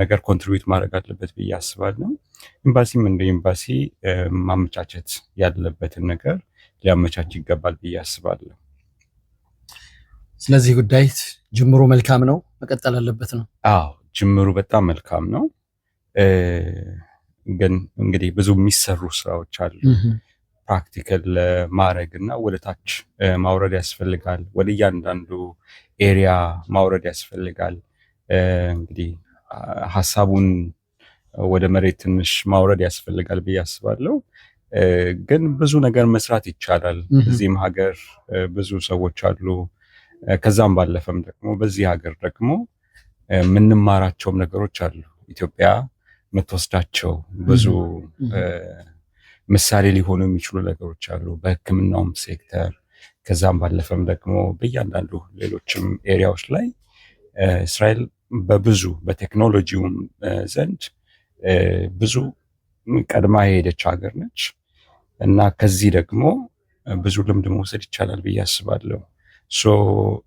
ነገር ኮንትሪቢዩት ማድረግ አለበት ብዬ አስባለሁ። ኤምባሲም እንደ ኤምባሲ ማመቻቸት ያለበትን ነገር ሊያመቻች ይገባል ብዬ አስባለሁ። ስለዚህ ጉዳይ ጅምሩ መልካም ነው፣ መቀጠል አለበት ነው። አዎ ጅምሩ በጣም መልካም ነው። ግን እንግዲህ ብዙ የሚሰሩ ስራዎች አሉ። ፕራክቲካል ማድረግ እና ወደ ታች ማውረድ ያስፈልጋል። ወደ እያንዳንዱ ኤሪያ ማውረድ ያስፈልጋል። እንግዲህ ሀሳቡን ወደ መሬት ትንሽ ማውረድ ያስፈልጋል ብዬ አስባለሁ። ግን ብዙ ነገር መስራት ይቻላል። እዚህም ሀገር ብዙ ሰዎች አሉ። ከዛም ባለፈም ደግሞ በዚህ ሀገር ደግሞ የምንማራቸውም ነገሮች አሉ። ኢትዮጵያ የምትወስዳቸው ብዙ ምሳሌ ሊሆኑ የሚችሉ ነገሮች አሉ በሕክምናውም ሴክተር። ከዛም ባለፈም ደግሞ በእያንዳንዱ ሌሎችም ኤሪያዎች ላይ እስራኤል በብዙ በቴክኖሎጂውም ዘንድ ብዙ ቀድማ የሄደች ሀገር ነች እና ከዚህ ደግሞ ብዙ ልምድ መውሰድ ይቻላል ብዬ አስባለሁ።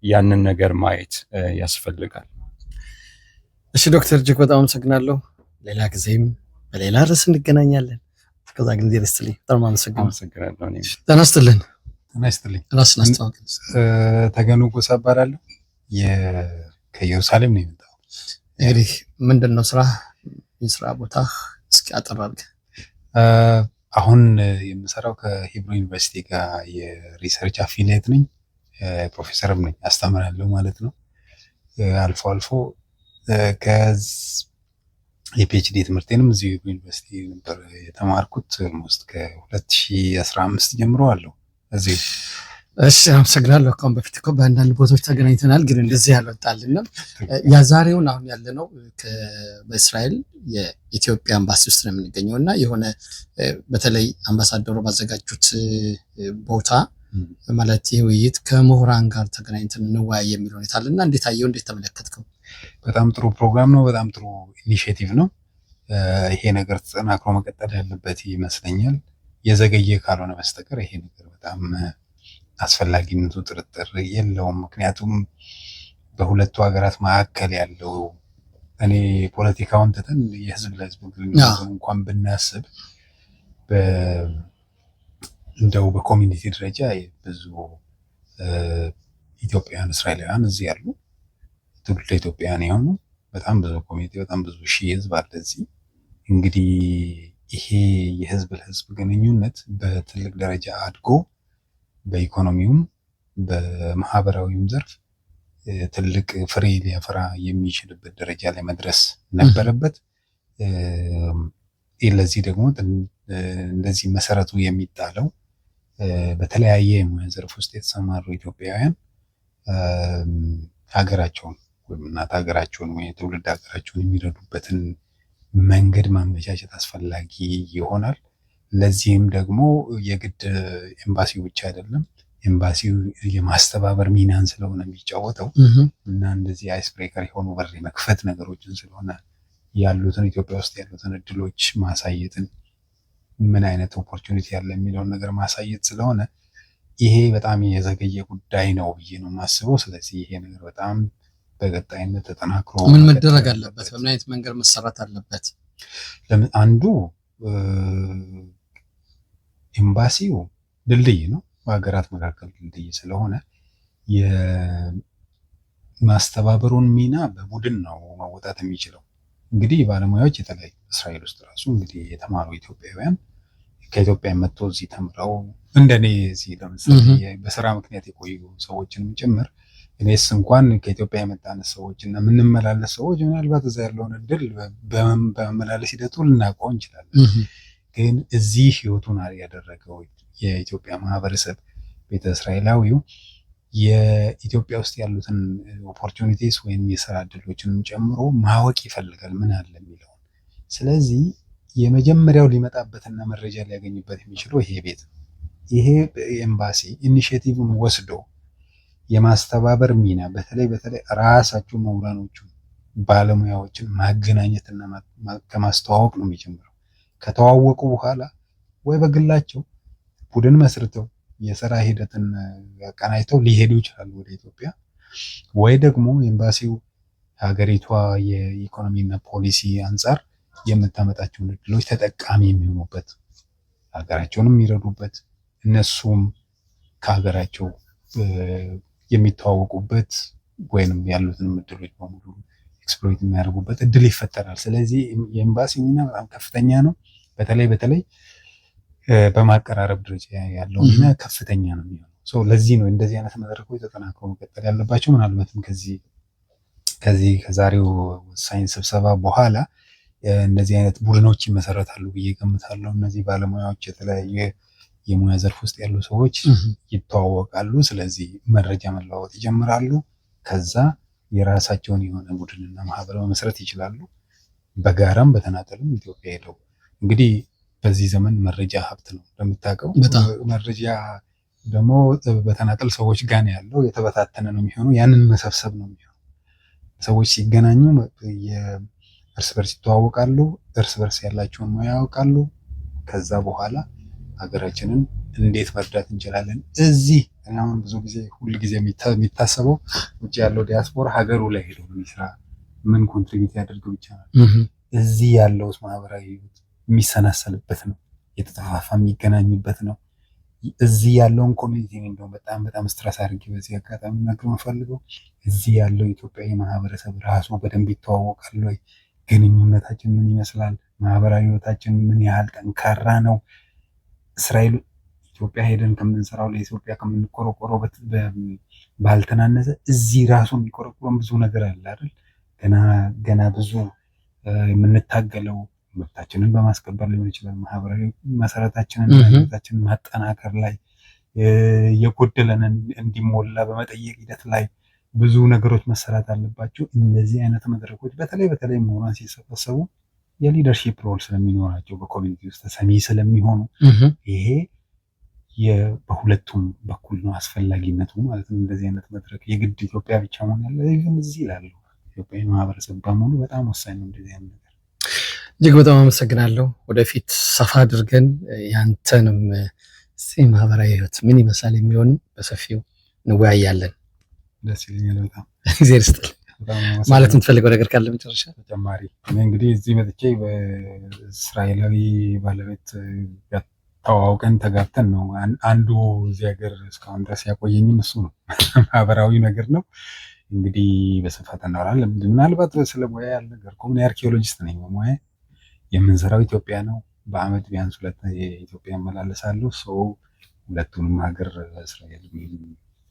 ያንን ነገር ማየት ያስፈልጋል። እሺ ዶክተር እጅግ በጣም አመሰግናለሁ። ሌላ ጊዜም በሌላ ርዕስ እንገናኛለን። እስከዛ ግን ጊዜ ደስትልኝ በጣም አመሰግናለሁ። ጤና ይስጥልን። ጤና ይስጥልኝ። ራስን አስተዋውቅ። ተገኑ ጎሳ እባላለሁ። ከኢየሩሳሌም ነው የመጣው። እንግዲህ ምንድን ነው ስራ የስራ ቦታ እስኪ አጠር አድርገህ። አሁን የምሰራው ከሂብሩ ዩኒቨርሲቲ ጋር የሪሰርች አፊሊየት ነኝ። ፕሮፌሰርም ነኝ፣ አስተምራለሁ ማለት ነው። አልፎ አልፎ የፒኤችዲ ትምህርቴንም እዚሁ ዩኒቨርሲቲ ነበር የተማርኩት። ኦልሞስት ከ2015 ጀምሮ አለው እዚህ። እሺ አመሰግናለሁ። ከአሁን በፊት እኮ በአንዳንድ ቦታዎች ተገናኝተናል፣ ግን እንደዚህ ያልወጣልንም። የዛሬውን አሁን ያለነው በእስራኤል የኢትዮጵያ ኤምባሲ ውስጥ ነው የምንገኘው እና የሆነ በተለይ አምባሳደሩ ባዘጋጁት ቦታ ማለት ይህ ውይይት ከምሁራን ጋር ተገናኝተን እንወያይ የሚል ሁኔታ አለና እንዴት አየው? እንዴት ተመለከትከው? በጣም ጥሩ ፕሮግራም ነው። በጣም ጥሩ ኢኒሼቲቭ ነው። ይሄ ነገር ተጠናክሮ መቀጠል ያለበት ይመስለኛል። የዘገየ ካልሆነ በስተቀር ይሄ ነገር በጣም አስፈላጊነቱ ጥርጥር የለውም። ምክንያቱም በሁለቱ ሀገራት መካከል ያለው እኔ ፖለቲካውን ትተን የህዝብ ለህዝብ ግንኙነቱን እንኳን ብናስብ እንደው በኮሚኒቲ ደረጃ ብዙ ኢትዮጵያውያን እስራኤላውያን እዚህ ያሉ ትውልደ ኢትዮጵያውያን የሆኑ በጣም ብዙ ኮሚኒቲ፣ በጣም ብዙ ሺህ ህዝብ አለ እዚህ። እንግዲህ ይሄ የህዝብ ለህዝብ ግንኙነት በትልቅ ደረጃ አድጎ በኢኮኖሚውም በማህበራዊም ዘርፍ ትልቅ ፍሬ ሊያፈራ የሚችልበት ደረጃ ላይ መድረስ ነበረበት። ለዚህ ደግሞ እንደዚህ መሰረቱ የሚጣለው በተለያየ የሙያ ዘርፍ ውስጥ የተሰማሩ ኢትዮጵያውያን ሀገራቸውን ወይም እናት ሀገራቸውን ወይ ትውልድ ሀገራቸውን የሚረዱበትን መንገድ ማመቻቸት አስፈላጊ ይሆናል። ለዚህም ደግሞ የግድ ኤምባሲው ብቻ አይደለም፣ ኤምባሲው የማስተባበር ሚናን ስለሆነ የሚጫወተው እና እንደዚህ አይስ ብሬከር የሆኑ በር መክፈት ነገሮችን ስለሆነ ያሉትን ኢትዮጵያ ውስጥ ያሉትን እድሎች ማሳየትን ምን አይነት ኦፖርቹኒቲ ያለ የሚለውን ነገር ማሳየት ስለሆነ ይሄ በጣም የዘገየ ጉዳይ ነው ብዬ ነው የማስበው። ስለዚህ ይሄ ነገር በጣም በቀጣይነት ተጠናክሮ ምን መደረግ አለበት? በምን አይነት መንገድ መሰራት አለበት? አንዱ ኤምባሲው ድልድይ ነው፣ በሀገራት መካከል ድልድይ ስለሆነ የማስተባበሩን ሚና በቡድን ነው መወጣት የሚችለው። እንግዲህ ባለሙያዎች የተለያዩ እስራኤል ውስጥ ራሱ እንግዲህ የተማሩ ኢትዮጵያውያን ከኢትዮጵያ መጥተው እዚህ ተምረው እንደኔ እዚህ ለምሳሌ በስራ ምክንያት የቆዩ ሰዎችንም ጭምር እኔስ እንኳን ከኢትዮጵያ የመጣን ሰዎች እና የምንመላለስ ሰዎች ምናልባት እዛ ያለውን እድል በመመላለስ ሂደቱ ልናውቀው እንችላለን። ግን እዚህ ህይወቱን ያደረገው የኢትዮጵያ ማህበረሰብ ቤተ እስራኤላዊው የኢትዮጵያ ውስጥ ያሉትን ኦፖርቹኒቲስ ወይም የስራ እድሎችንም ጨምሮ ማወቅ ይፈልጋል ምን አለ የሚለውን። ስለዚህ የመጀመሪያው ሊመጣበትና መረጃ ሊያገኝበት የሚችለው ይሄ ቤት ነው። ይሄ ኤምባሲ ኢኒሼቲቭን ወስዶ የማስተባበር ሚና በተለይ ራሳቸው ምሁራኖቹ ባለሙያዎችን ማገናኘትና ከማስተዋወቅ ነው የሚጀምረው። ከተዋወቁ በኋላ ወይ በግላቸው ቡድን መስርተው የስራ ሂደትን አቀናጅተው ሊሄዱ ይችላሉ ወደ ኢትዮጵያ። ወይ ደግሞ ኤምባሲው ሀገሪቷ የኢኮኖሚና ፖሊሲ አንጻር የምታመጣቸውን እድሎች ተጠቃሚ የሚሆኑበት ሀገራቸውንም የሚረዱበት እነሱም ከሀገራቸው የሚተዋወቁበት ወይንም ያሉትንም እድሎች በሙሉ ኤክስፕሎይት የሚያደርጉበት እድል ይፈጠራል። ስለዚህ የኤምባሲ ሚና በጣም ከፍተኛ ነው። በተለይ በማቀራረብ ደረጃ ያለው ሚና ከፍተኛ ነው የሚሆነው። ለዚህ ነው እንደዚህ አይነት መድረኮች ተጠናክረው መቀጠል ያለባቸው። ምናልባትም ከዛሬው ወሳኝ ስብሰባ በኋላ እነዚህ አይነት ቡድኖች ይመሰረታሉ ብዬ ገምታለሁ። እነዚህ ባለሙያዎች የተለያየ የሙያ ዘርፍ ውስጥ ያሉ ሰዎች ይተዋወቃሉ። ስለዚህ መረጃ መለዋወጥ ይጀምራሉ። ከዛ የራሳቸውን የሆነ ቡድንና ማህበር መመስረት ይችላሉ። በጋራም በተናጠልም ኢትዮጵያ ሄደው እንግዲህ በዚህ ዘመን መረጃ ሀብት ነው እንደምታውቀው። መረጃ ደግሞ በተናጠል ሰዎች ጋር ነው ያለው፣ የተበታተነ ነው የሚሆነው። ያንን መሰብሰብ ነው የሚሆነው። ሰዎች ሲገናኙ እርስ በርስ ይተዋወቃሉ፣ እርስ በርስ ያላቸውን ሙያ ያውቃሉ። ከዛ በኋላ ሀገራችንን እንዴት መርዳት እንችላለን። እዚህ አሁን ብዙ ጊዜ ሁል ጊዜ የሚታሰበው ውጭ ያለው ዲያስፖራ ሀገሩ ላይ ሄዶ ስራ ምን ኮንትሪቢዩት ያደርገው ብቻ ነው። እዚህ ያለው ማህበራዊ ህይወት የሚሰናሰልበት ነው፣ የተጠፋፋ የሚገናኝበት ነው። እዚህ ያለውን ኮሚኒቲ እንደው በጣም ስትረስ አድርጌ በዚህ አጋጣሚ ነገር የምፈልገው እዚህ ያለው ኢትዮጵያዊ ማህበረሰብ ራሱ በደንብ ይተዋወቃል ወይ? ግንኙነታችን ምን ይመስላል? ማህበራዊ ህይወታችን ምን ያህል ጠንካራ ነው? እስራኤል ኢትዮጵያ ሄደን ከምንሰራው ለኢትዮጵያ ከምንቆረቆረው ባልተናነሰ እዚህ ራሱ የሚቆረቆረን ብዙ ነገር አለ አይደል? ገና ብዙ የምንታገለው መብታችንን በማስከበር ሊሆን ይችላል። ማህበራዊ መሰረታችንን ማጠናከር ላይ የጎደለንን እንዲሞላ በመጠየቅ ሂደት ላይ ብዙ ነገሮች መሰራት አለባቸው። እነዚህ አይነት መድረኮች በተለይ ምሁራን ሲሰበሰቡ የሊደርሺፕ ሮል ስለሚኖራቸው በኮሚኒቲ ውስጥ ሰሚ ስለሚሆኑ ይሄ በሁለቱም በኩል ነው አስፈላጊነቱ ማለት ነው። እንደዚህ አይነት መድረክ የግድ ኢትዮጵያ ብቻ መሆን ያለ ይህን እዚህ ላሉ ኢትዮጵያዊ ማህበረሰብ በሙሉ በጣም ወሳኝ ነው እንደዚህ አይነት ነገር። እጅግ በጣም አመሰግናለሁ። ወደፊት ሰፋ አድርገን ያንተንም ማህበራዊ ህይወት ምን ይመስላል የሚሆንም በሰፊው እንወያያለን። ደስ ይለኛል በጣም ጊዜ ርስጥል ማለት የምትፈልገው ነገር ካለ መጨረሻ ተጨማሪ። እንግዲህ እዚህ መጥቼ በእስራኤላዊ ባለቤት ተዋውቀን ተጋብተን ነው አንዱ እዚህ ሀገር እስካሁን ድረስ ያቆየኝም እሱ ነው። ማህበራዊ ነገር ነው እንግዲህ በስፋት እናወራለን። ምናልባት ስለ ሙያ ያልነገርኩህ እኔ አርኪኦሎጂስት ነኝ በሙያ። የምንሰራው ኢትዮጵያ ነው። በአመት ቢያንስ 2 የኢትዮጵያ እመላለሳለሁ። ሰው ሁለቱንም ሀገር እስራኤል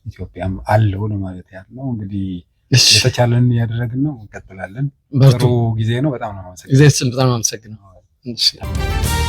ኢትዮጵያም አለው ማለት ያለው እንግዲህ የተቻለን እያደረግን ነው። እንቀጥላለን። ጥሩ ጊዜ ነው። በጣም ነው የማመሰግነው። በጣም ነው የማመሰግነው።